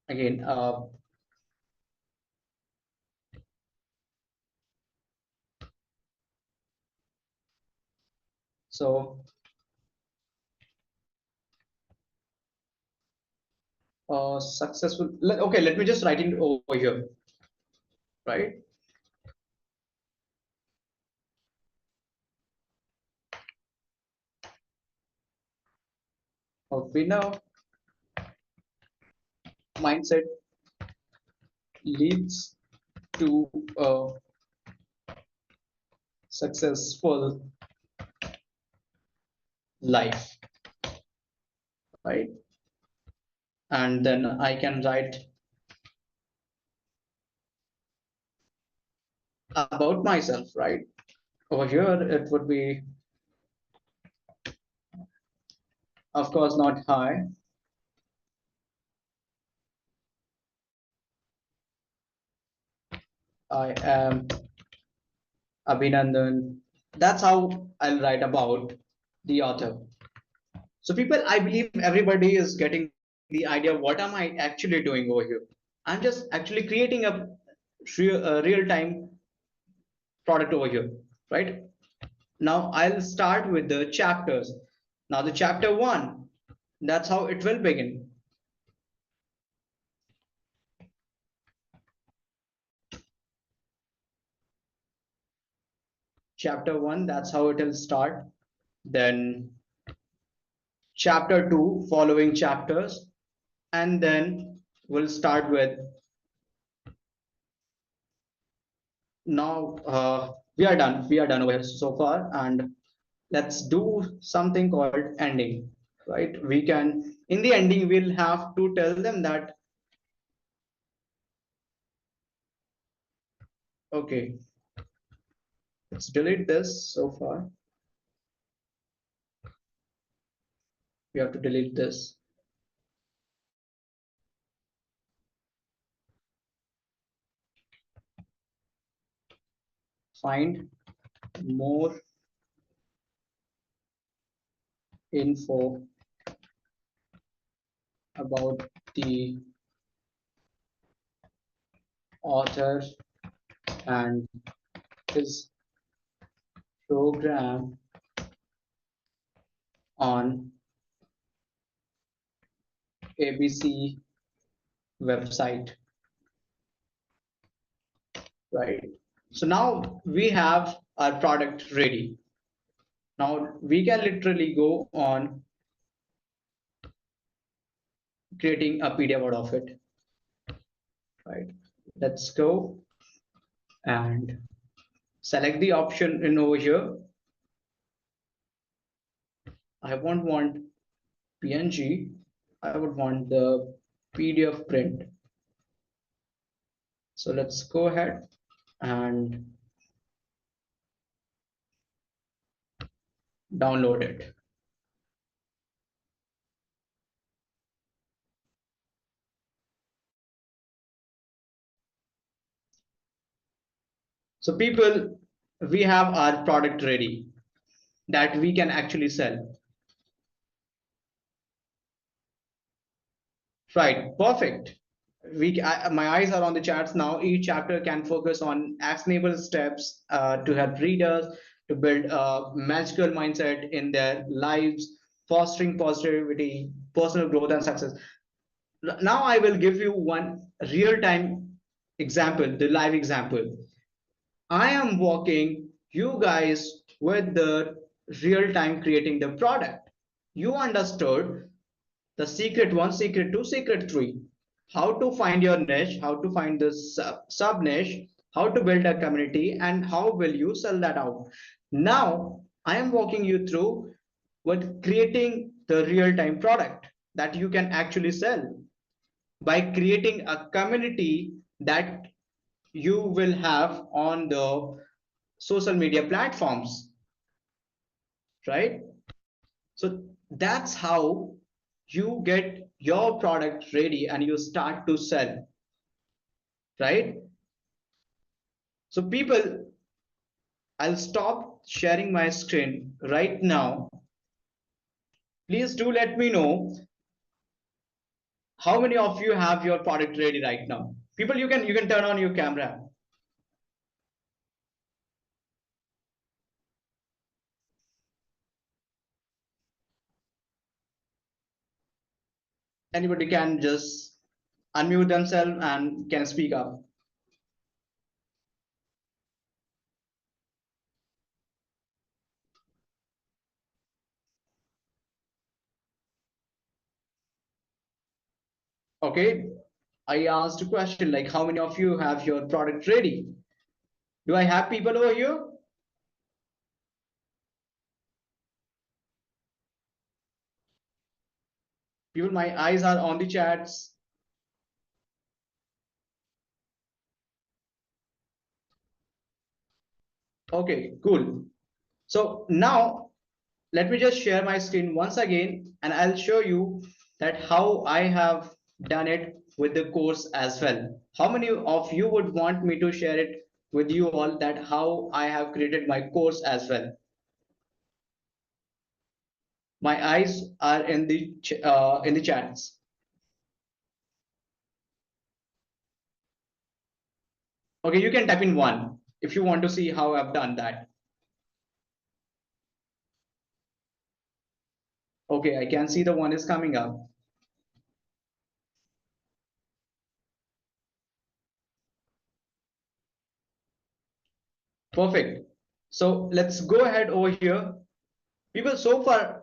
Again, So successful. Okay, let me just write it over here, right? We know mindset leads to a successful life, right? And then I can write about myself, right? Over here, it would be, of course, not hi. I am Abhinandan. That's how I'll write about the author. So people, I believe everybody is getting the idea. What am I actually doing over here? I'm just actually creating a real-time product over here, right? Now I'll start with the chapters. Now the chapter one, that's how it will begin. Chapter one, that's how it will start. Then chapter two, following chapters, and then we'll start with now we are done over here so far, and let's do something called ending, right? We can, in the ending, we'll have to tell them that, okay, let's delete this so far. We have to delete this. Find more info about the author and his program on ABC website, right? So now we have our product ready. Now we can literally go on creating a PDF out of it, right? Let's go and select the option in over here. I won't want PNG. I would want the PDF print. So let's go ahead and download it. So people, we have our product ready that we can actually sell. Right, perfect. My eyes are on the charts now. Each chapter can focus on actionable steps to help readers to build a magical mindset in their lives, fostering positivity, personal growth, and success. Now I will give you one real-time example, the live example. I am walking you guys with the real-time creating the product. You understood the secret one, secret two, secret three, how to find your niche, how to find the sub niche, how to build a community, and how will you sell that out. Now I am walking you through what creating the real-time product that you can actually sell by creating a community that you will have on the social media platforms, right? So that's how you get your product ready and you start to sell, right? So people, I'll stop sharing my screen right now. Please do let me know how many of you have your product ready right now. People, you can turn on your camera. Anybody can just unmute themselves and can speak up. Okay, I asked a question like how many of you have your product ready? Do I have people over here? People, my eyes are on the chats. Okay, cool. So now let me just share my screen once again and I'll show you that how I have done it with the course as well. How many of you would want me to share it with you all that how I have created my course as well? My eyes are in the chats. Okay, you can type in one if you want to see how I've done that. Okay, I can see the one is coming up. Perfect. So let's go ahead over here. People, so far,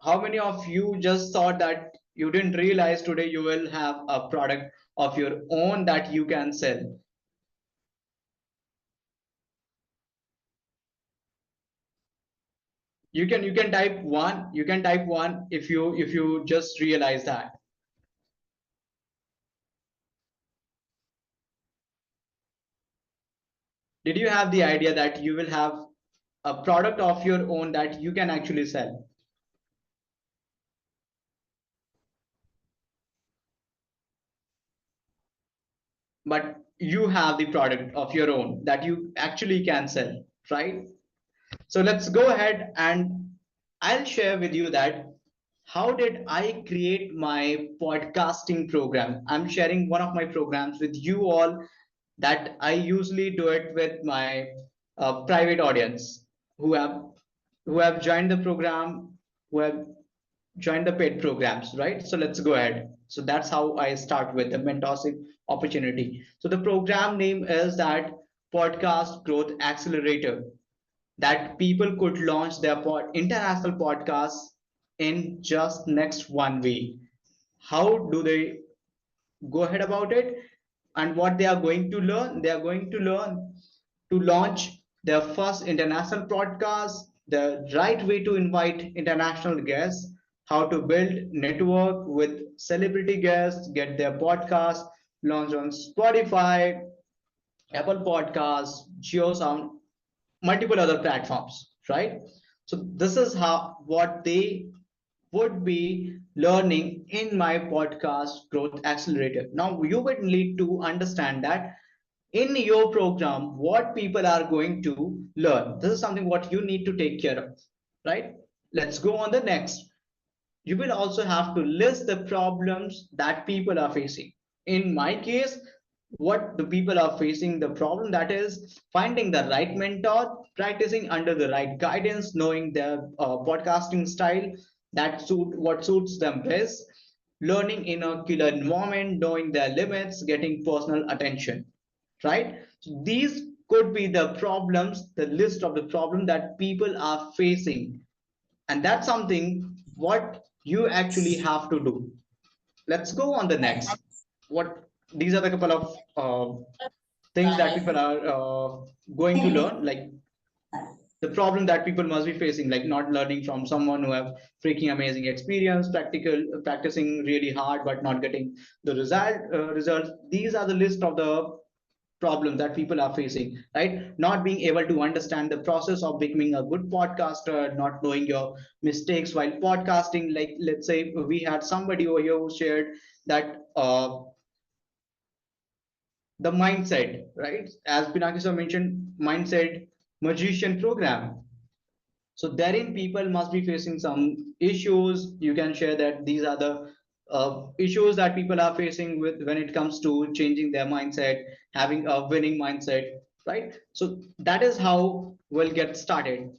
how many of you just thought that you didn't realize today you will have a product of your own that you can sell? You can type one. You can type one if you just realize that. Did you have the idea that you will have a product of your own that you can actually sell? But you have the product of your own that you actually can sell, right? So let's go ahead and I'll share with you that how did I create my podcasting program. I'm sharing one of my programs with you all that I usually do it with my private audience who have who have joined the program, who have joined the paid programs, right? So let's go ahead. So that's how I start with the mentorship opportunity. So the program name is that Podcast Growth Accelerator, that people could launch their international podcasts in just next 1 week. How do they go ahead about it? And what they are going to learn? They are going to learn to launch their first international podcast, the right way to invite international guests, how to build network with celebrity guests, get their podcast launched on Spotify, Apple Podcasts, GeoSound, multiple other platforms, right? So this is how what they would be learning in my podcast growth accelerator. Now you would need to understand that in your program, what people are going to learn. This is something what you need to take care of, right? Let's go on the next. You will also have to list the problems that people are facing. In my case, what the people are facing, the problem that is finding the right mentor, practicing under the right guidance, knowing their podcasting style that suit what suits them best, learning in a killer environment, knowing their limits, getting personal attention, right? So these could be the problems, the list of the problem that people are facing, and that's something what you actually have to do. Let's go on the next. What these are the couple of things that people are going to learn, like the problem that people must be facing, like not learning from someone who have freaking amazing experience, practicing really hard but not getting the results. These are the list of the problems that people are facing, right? Not being able to understand the process of becoming a good podcaster, not knowing your mistakes while podcasting. Like, let's say we had somebody over here who shared that the mindset, right? As Pinaki sir mentioned, mindset magician program. So therein people must be facing some issues. You can share that these are the issues that people are facing with when it comes to changing their mindset, having a winning mindset, right? So that is how we'll get started.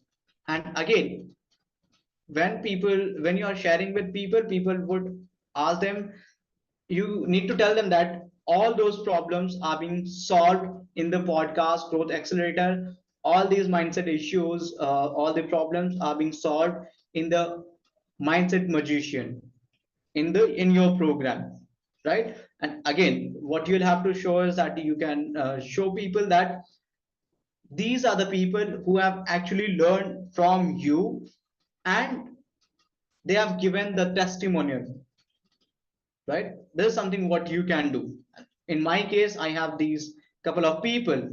And again, when you are sharing with people, people would ask them, you need to tell them that all those problems are being solved in the podcast growth accelerator. All these mindset issues, all the problems are being solved in the mindset magician, in your program, right? And again, what you'll have to show is that you can show people that these are the people who have actually learned from you, and they have given the testimonial, right? There's something what you can do. In my case, I have these couple of people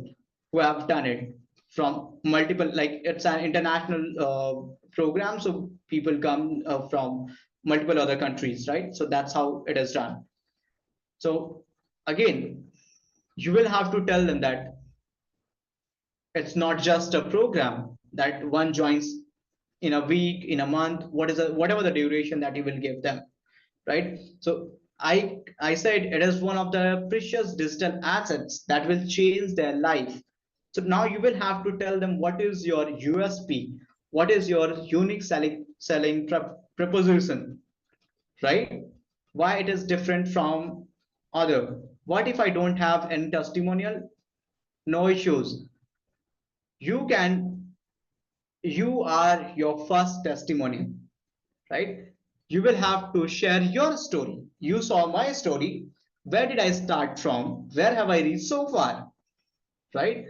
who have done it from multiple, like it's an international program, so people come from multiple other countries, right? So that's how it is done. So again, you will have to tell them that it's not just a program that one joins in a week, in a month, whatever the duration that you will give them, right? So I said it is one of the precious digital assets that will change their life. So now you will have to tell them what is your USP, what is your unique selling proposition, right? Why it is different from other. What if I don't have any testimonial? No issues. You can, you are your first testimonial, right? You will have to share your story. You saw my story. Where did I start from? Where have I reached so far? Right?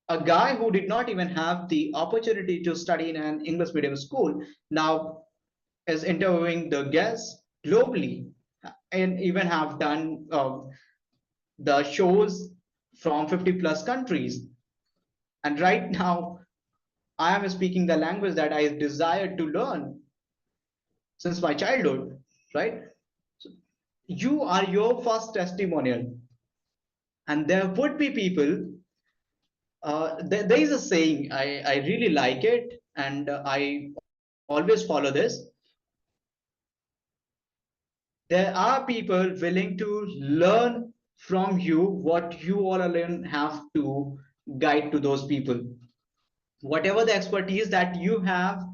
A guy who did not even have the opportunity to study in an English medium school now is interviewing the guests globally, and even have done the shows from 50 plus countries. And right now, I am speaking the language that I desired to learn since my childhood, right? So you are your first testimonial. And there would be people, there is a saying, I really like it, and I always follow this. There are people willing to learn from you what you all alone have to guide to those people. Whatever the expertise that you have,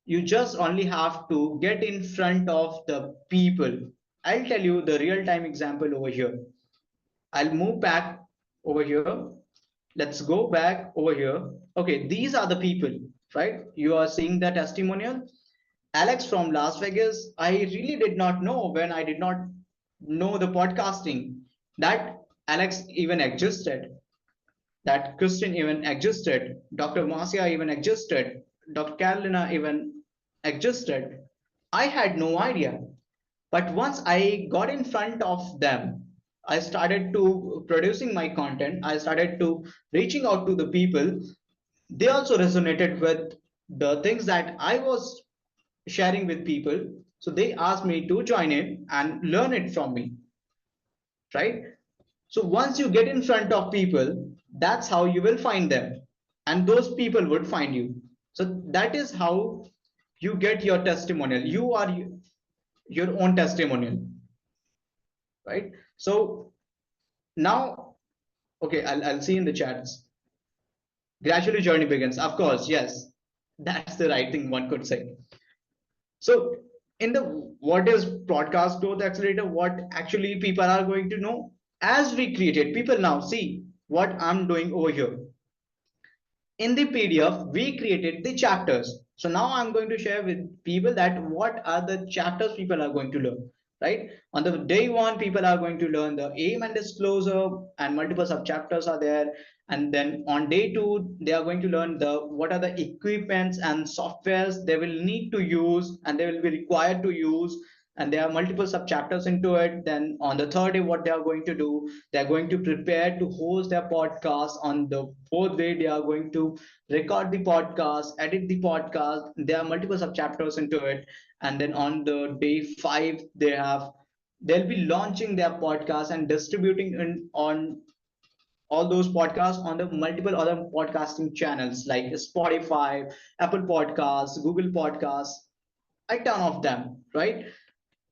you just only have to get in front of the people. I'll tell you the real time example over here. I'll move back over here. Let's go back over here. Okay, these are the people, right? You are seeing the testimonial. Alex from Las Vegas. I really did not know when I did not know the podcasting that Alex even existed, that Christian even existed, Dr. Marcia even existed, Dr. Carolina even existed. I had no idea. But once I got in front of them, I started to producing my content. I started to reaching out to the people. They also resonated with the things that I was sharing with people. So they asked me to join in and learn it from me, right? So once you get in front of people, that's how you will find them. And those people would find you. So that is how you get your testimonial. You are your own testimonial, right? So now, okay, I'll see in the chats. Gradually journey begins. Of course, yes. That's the right thing one could say. So in the what is broadcast growth accelerator, what actually people are going to know as we created, people now see what I'm doing over here. In the PDF, we created the chapters. So now I'm going to share with people that what are the chapters people are going to learn, right? On the day one, people are going to learn the aim and disclosure, and multiple sub chapters are there. And then on day two, they are going to learn the what are the equipments and softwares they will need to use and they will be required to use, and there are multiple sub chapters into it. Then on the third day, what they are going to do, they are going to prepare to host their podcast. On the fourth day, they are going to record the podcast, edit the podcast. There are multiple sub chapters into it. And then on the day 5, they'll be launching their podcast and distributing on all those podcasts on the multiple other podcasting channels like Spotify, Apple Podcasts, Google Podcasts, a ton of them, right?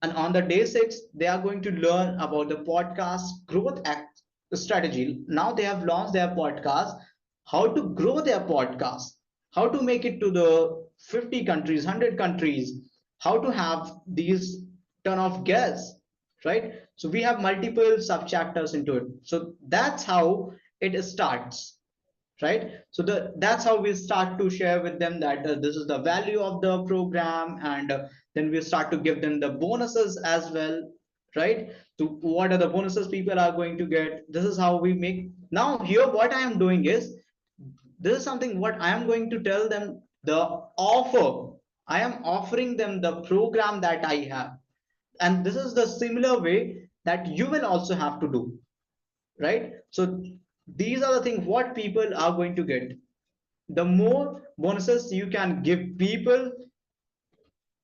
And on the day 6, they are going to learn about the podcast growth strategy. Now they have launched their podcast, how to grow their podcast, how to make it to the 50 countries, 100 countries, how to have these ton of gas, right? So we have multiple sub chapters into it. So that's how it starts, right? So that's how we start to share with them that this is the value of the program, and then we start to give them the bonuses as well, right? So what are the bonuses people are going to get? This is how we make. Now here what I am doing is, this is something what I am going to tell them, the offer. I am offering them the program that I have, and this is the similar way that you will also have to do, right? So these are the things what people are going to get. The more bonuses you can give people,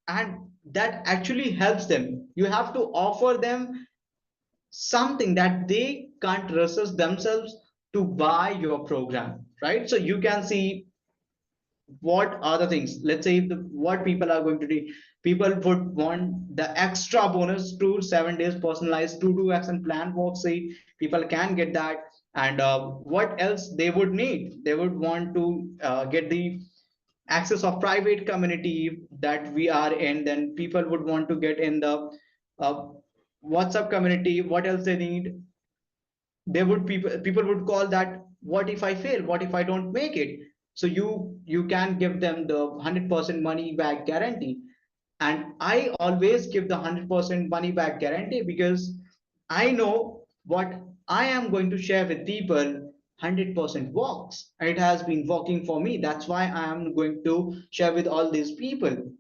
and that actually helps them, you have to offer them something that they can't resist themselves to buy your program, right? So you can see what are the things. Let's say what people are going to do. People would want the extra bonus to 7 days personalized to do action plan worksheet. People can get that. And what else they would need? They would want to get the access of private community that we are in. Then people would want to get in the uh, WhatsApp community. What else they need? They would, people would call that, what if I fail, what if I don't make it? So you can give them the 100% money back guarantee. And I always give the 100% money back guarantee, because I know what I am going to share with people 100% works, and it has been working for me. That's why I am going to share with all these people,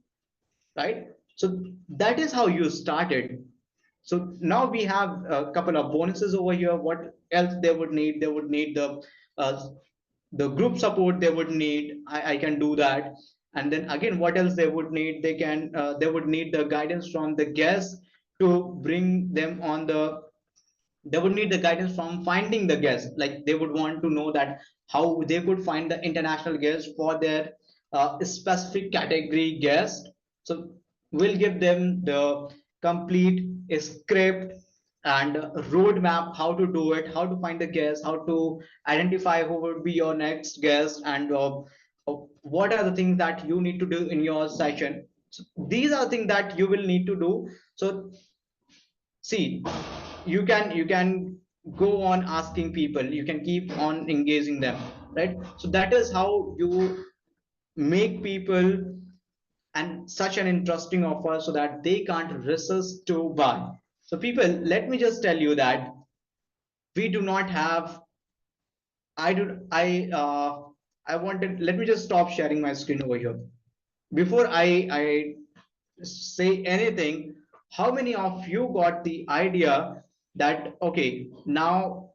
right? So that is how you started. So now we have a couple of bonuses over here. What else they would need? They would need uh, the group support. They would need. I can do that. And then again, what else they would need? They would need the guidance from the guests to bring them on the. They would need the guidance from finding the guests. Like they would want to know that how they could find the international guests for their specific category guest. So we'll give them the complete script and roadmap, how to do it, how to find the guest, how to identify who would be your next guest, and what are the things that you need to do in your session. So these are things that you will need to do. So see, you can go on asking people, you can keep on engaging them, right? So that is how you make people and such an interesting offer so that they can't resist to buy. So people, let me just tell you that we do not have, I do I wanted, let me just stop sharing my screen over here. Before I say anything, how many of you got the idea that okay, now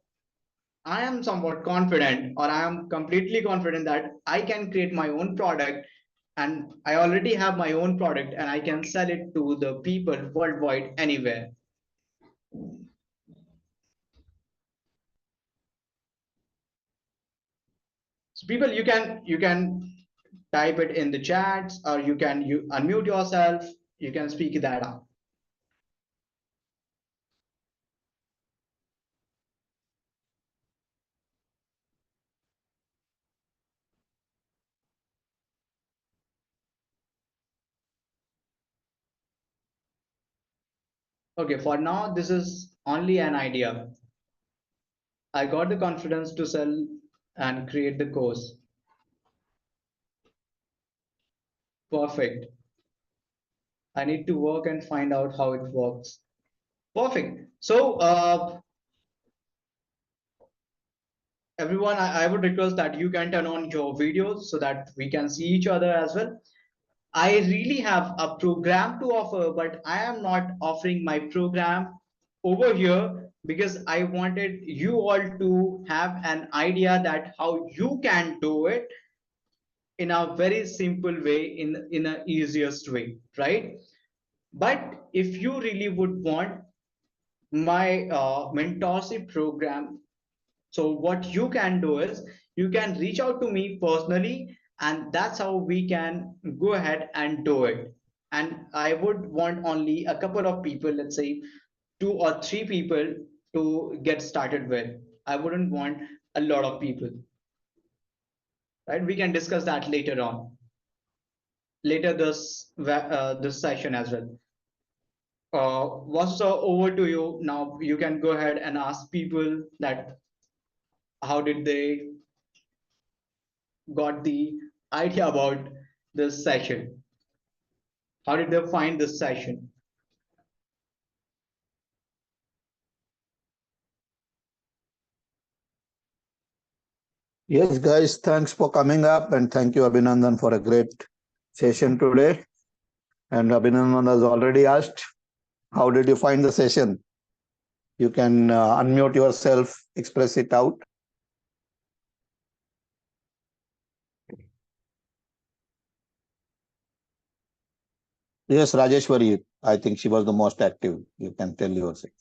I am somewhat confident, or I am completely confident that I can create my own product, and I already have my own product and I can sell it to the people worldwide anywhere. So people, you can type it in the chats, or you unmute yourself, you can speak that out. Okay, for now this is only an idea. I got the confidence to sell and create the course. Perfect. I need to work and find out how it works. Perfect. So, everyone, I would request that you can turn on your videos so that we can see each other as well. I really have a program to offer, but I am not offering my program over here because I wanted you all to have an idea that how you can do it in a very simple way, in a easiest way, right? But if you really would want my mentorship program, so what you can do is you can reach out to me personally, and that's how we can go ahead and do it. And I would want only a couple of people, let's say 2 or 3 people to get started with. I wouldn't want a lot of people, right? We can discuss that later on, later this session as well. Vasu, over to you. Now you can go ahead and ask people that how did they got the idea about this session? How did they find this session? Yes, guys, thanks for coming up and thank you, Abhinandan, for a great session today. And Abhinandan has already asked, how did you find the session? You can unmute yourself, express it out. Yes, Rajeshwari, I think she was the most active. You can tell yourself.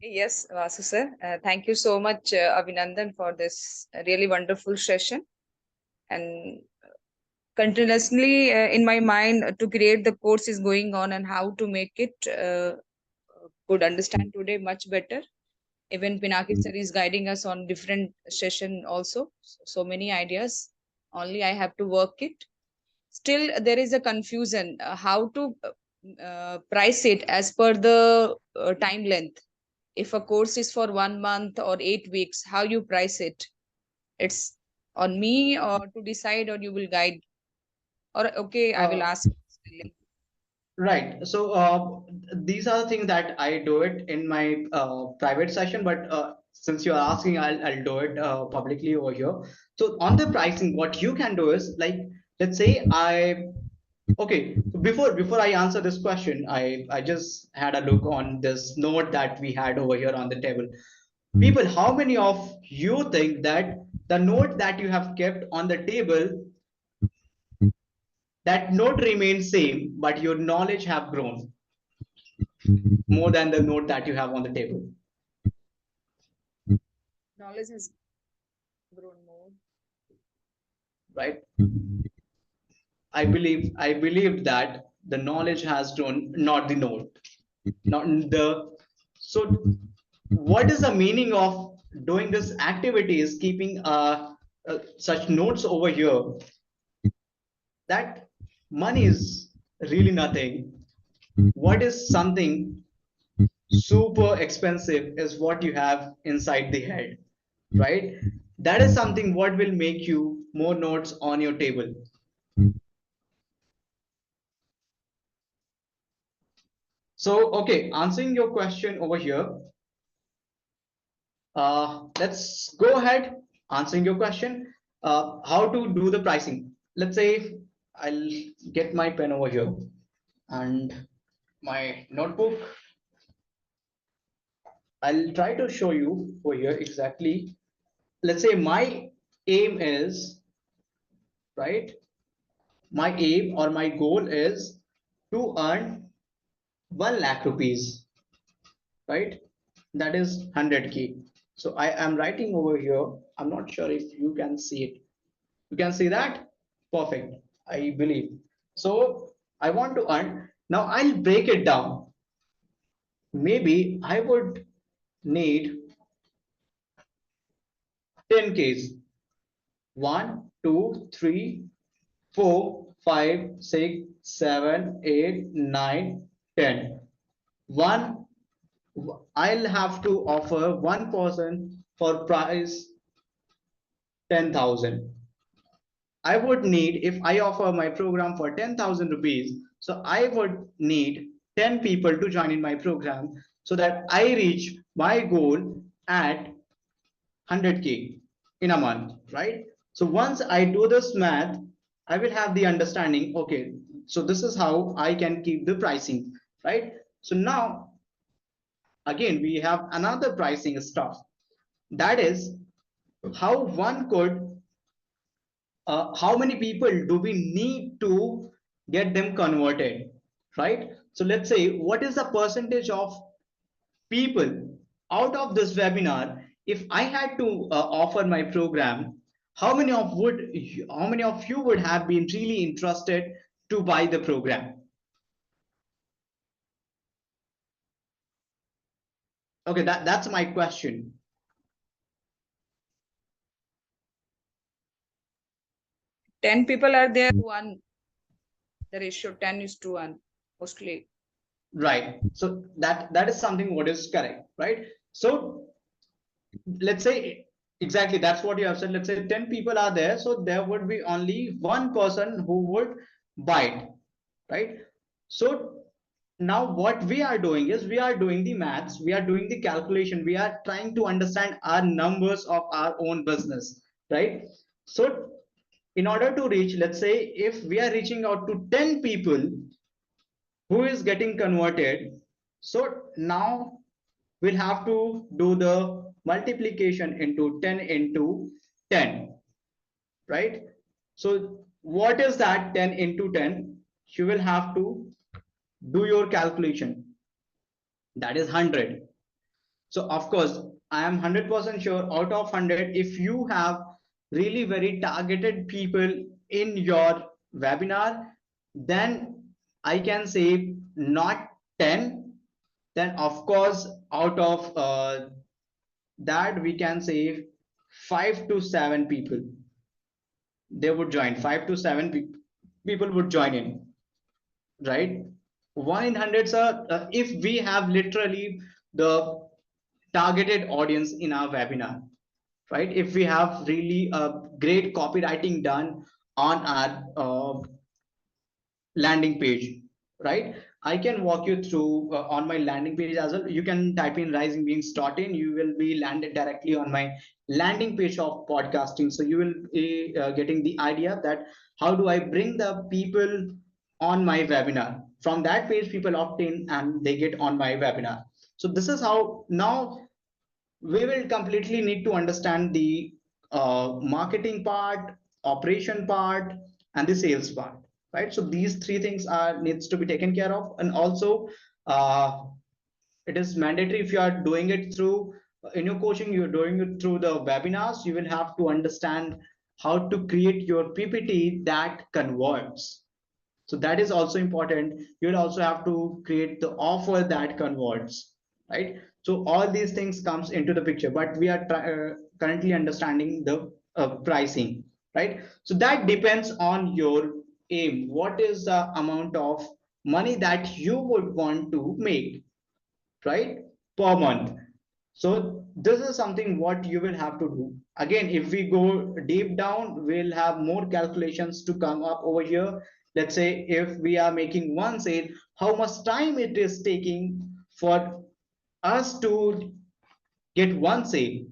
Yes, Vasu sir. Thank you so much, Abhinandan, for this really wonderful session. And continuously in my mind to create the course is going on and how to make it could understand today much better. Even Pinaki sir is guiding us on different session also. So many ideas. Only I have to work it. Still, there is a confusion how to price it as per the time length. If a course is for 1 month or 8 weeks, how you price it? It's on me or to decide, or you will guide, or okay, I will Uh, ask. Right. So these are the things that I do it in my private session, but since you're asking, I'll do it publicly over here. So on the pricing, what you can do is like, let's say okay, so before I answer this question, I just had a look on this note that we had over here on the table. People, how many of you think that the note that you have kept on the table, that note remains same, but your knowledge have grown more than the note that you have on the table, Knowledge has grown more. right? I believe that the knowledge has grown, not the note, not the. So, what is the meaning of doing this activities, keeping such notes over here? That money is really nothing. What is something super expensive is what you have inside the head, right? That is something what will make you more notes on your table. So, okay, answering your question over here, let's go ahead answering your question. How to do the pricing? Let's say I'll get my pen over here and my notebook. I'll try to show you over here exactly. Let's say my aim is, right? My aim or my goal is to earn 1 lakh rupees, right? That is 100K. So I am writing over here. I'm not sure if you can see it. You can see that? Perfect. I believe. So I want to earn. Now I'll break it down. Maybe I would need 10 Ks. 1, 2, 3, 4, 5, 6, 7, 8, 9, 10. One, I'll have to offer one person for price 10,000. I would need, if I offer my program for 10,000 rupees, so I would need 10 people to join in my program so that I reach my goal at 100K in a month, right? So once I do this math, I will have the understanding, okay, so this is how I can keep the pricing, right? So now, again, we have another pricing stuff. That is how one could how many people do we need to get them converted, right? So let's say what is the percentage of people out of this webinar, if I had to offer my program, how many of you would have been really interested to buy the program? Okay, that's my question. 10 people are there, one, the ratio 10 is to 1 mostly. Right. So that is something what is correct, right? So let's say exactly that's what you have said. Let's say 10 people are there, so there would be only one person who would buy it, right? So now what we are doing is we are doing the maths, we are doing the calculation, we are trying to understand our numbers of our own business, right? So in order to reach, let's say if we are reaching out to 10 people who is getting converted, so now we'll have to do the multiplication into 10 into 10, right? So what is that 10 into 10? You will have to do your calculation. That is 100. So of course, I am 100% sure out of 100, if you have really very targeted people in your webinar, then I can say not 10, then of course out of that we can say 5 to 7 people, they would join. 5 to 7 people would join in, right? 1 in 100, sir. If we have literally the targeted audience in our webinar, right? If we have really a great copywriting done on our landing page, right? I can walk you through on my landing page as well. You can type in risingbeings.in, you will be landed directly on my landing page of podcasting. So you will be getting the idea that how do I bring the people on my webinar. From that page, people opt in and they get on my webinar. So this is how now we will completely need to understand the marketing part, operation part, and the sales part, right? So these three things are needs to be taken care of, and also uh, it is mandatory if you are doing it through in your coaching, you're doing it through the webinars, you will have to understand how to create your PPT that converts. So that is also important. You'll also have to create the offer that converts, right? So all these things comes into the picture, but we are currently understanding the pricing, right? So that depends on your aim. What is the amount of money that you would want to make, right, per month? So this is something what you will have to do. Again, if we go deep down, we'll have more calculations to come up over here. Let's say if we are making one sale, how much time it is taking for us to get one sale?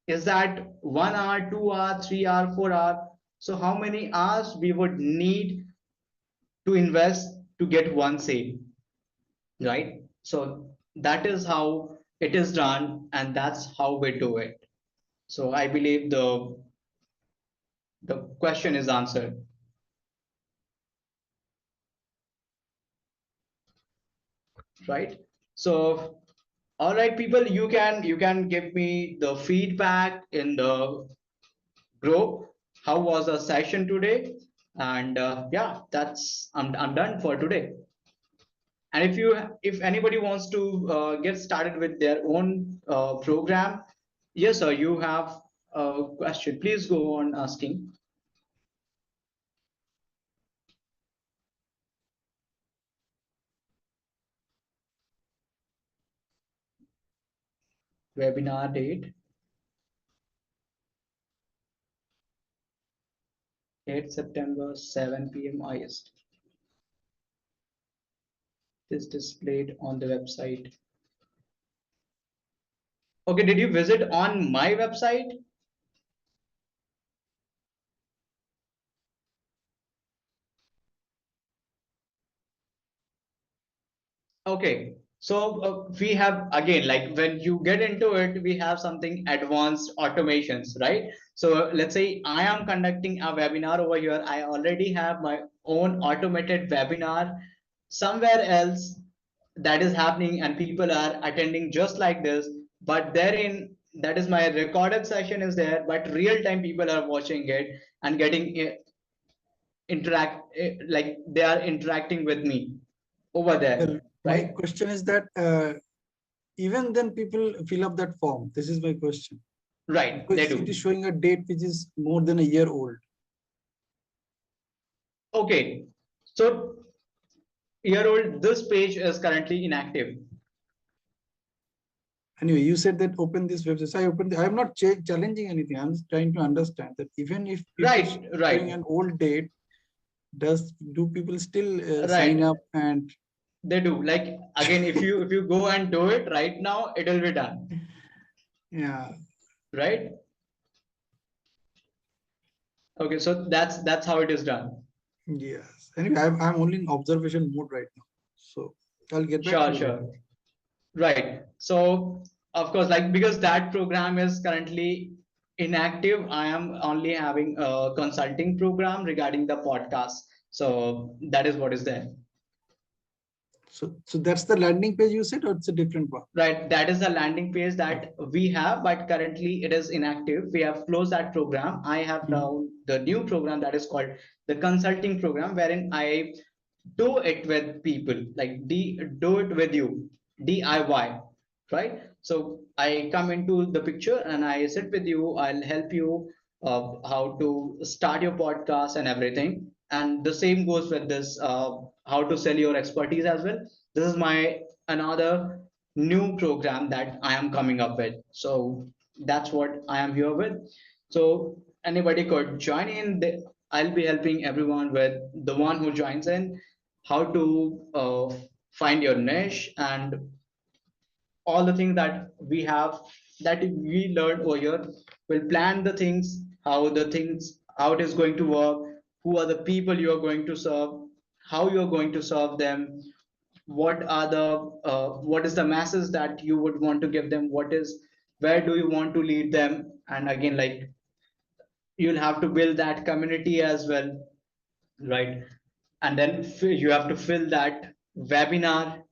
Is that 1 hour, 2 hour, 3 hour, 4 hour? So how many hours we would need to invest to get one sale, right? So that is how it is done, and that's how we do it. So I believe the question is answered, right? So all right, people, you can give me the feedback in the group. How was the session today? And yeah, that's I'm done for today. And if anybody wants to get started with their own program, yes, sir, you have a question. Please go on asking. Webinar date 8 September 7 p.m. IST is displayed on the website. Okay, did you visit on my website? Okay, so we have again, like when you get into it, we have something advanced automations, right? So let's say I am conducting a webinar over here. I already have my own automated webinar somewhere else that is happening, and people are attending just like this. But therein, that is my recorded session is there, but real time people are watching it and getting like they are interacting with me over there, Well, my right? question is that even then people fill up that form. This is my question. Right, they Because it is do. showing a date which is more than a year old. Okay, so year old, this page is currently inactive. Anyway, you said that open this website. So I opened. I'm not challenging anything. I'm just trying to understand that even if people Right, showing right, an old date, do people still sign right. up and They do. Like again, if you go and do it right now, it will be done. yeah. Right? Okay, so that's how it is done. Yes. Anyway, I'm only in observation mode right now. So I'll get back to Sure, you later. sure. Right. So of course, like because that program is currently inactive, I am only having a consulting program regarding the podcast. So that is what is there. So that's the landing page you said, or it's a different one? Right, that is the landing page that we have, but currently it is inactive. We have closed that program. I have now the new program that is called the consulting program, wherein I do it with people, like do it with you, DIY, right? So I come into the picture and I sit with you. I'll help you how to start your podcast and everything. And the same goes with this how to sell your expertise as well. This is my another new program that I am coming up with. So that's what I am here with. So anybody could join in. I'll be helping everyone with the one who joins in, how to find your niche and all the things that we have that we learned over here. We'll plan the things, how it is going to work, who are the people you are going to serve, how you are going to serve them, what is the masses that you would want to give them, where do you want to lead them, and again, like you'll have to build that community as well, right? And then you have to fill that webinar,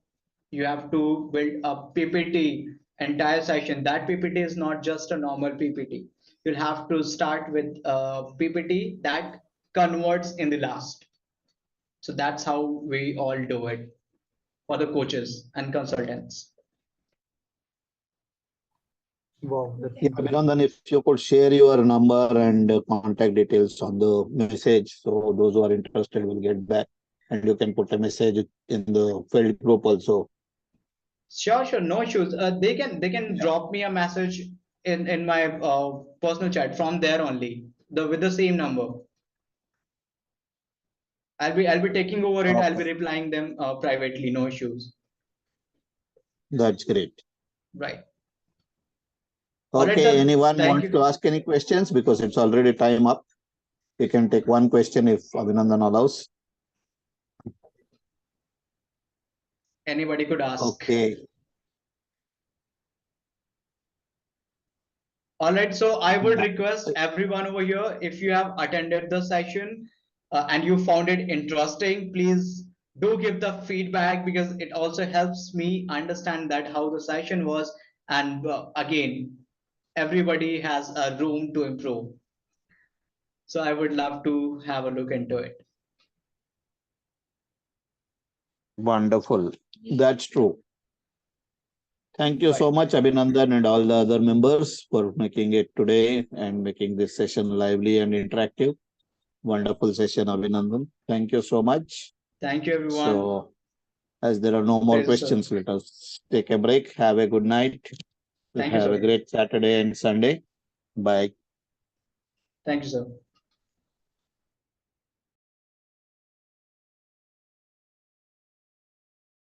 you have to build a PPT entire session. That PPT is not just a normal PPT. You'll have to start with a PPT that converts in the last. So that's how we all do it for the coaches and consultants. Wow. Yeah, Abhinandan, if you could share your number and contact details on the message, so those who are interested will get back, and you can put a message in the FELD group also. Sure, sure, no issues. They can drop me a message in my personal chat from there only, with the same number. I'll be taking over it. I'll be Okay, replying them privately, no issues. that's great. Right. All right, Okay, sir. anyone Thank wants to you. ask any questions? Because it's already time up. We can take one question if Abhinandan allows. Anybody could ask. Okay. All right. So I would request everyone over here, if you have attended the session and you found it interesting, please do give the feedback, because it also helps me understand that how the session was. And again, everybody has a room to improve. So I would love to have a look into it. Wonderful. That's true. Thank you so Right. much, Abhinandan, and all the other members for making it today and making this session lively and interactive. Wonderful session, Abhinandan. Thank you so much. Thank you, everyone. So, as there are no more Praise, sir. questions, let us take a break. Have a good night. Thank you, Have a sir. great Saturday and Sunday. Bye. Thank you, sir.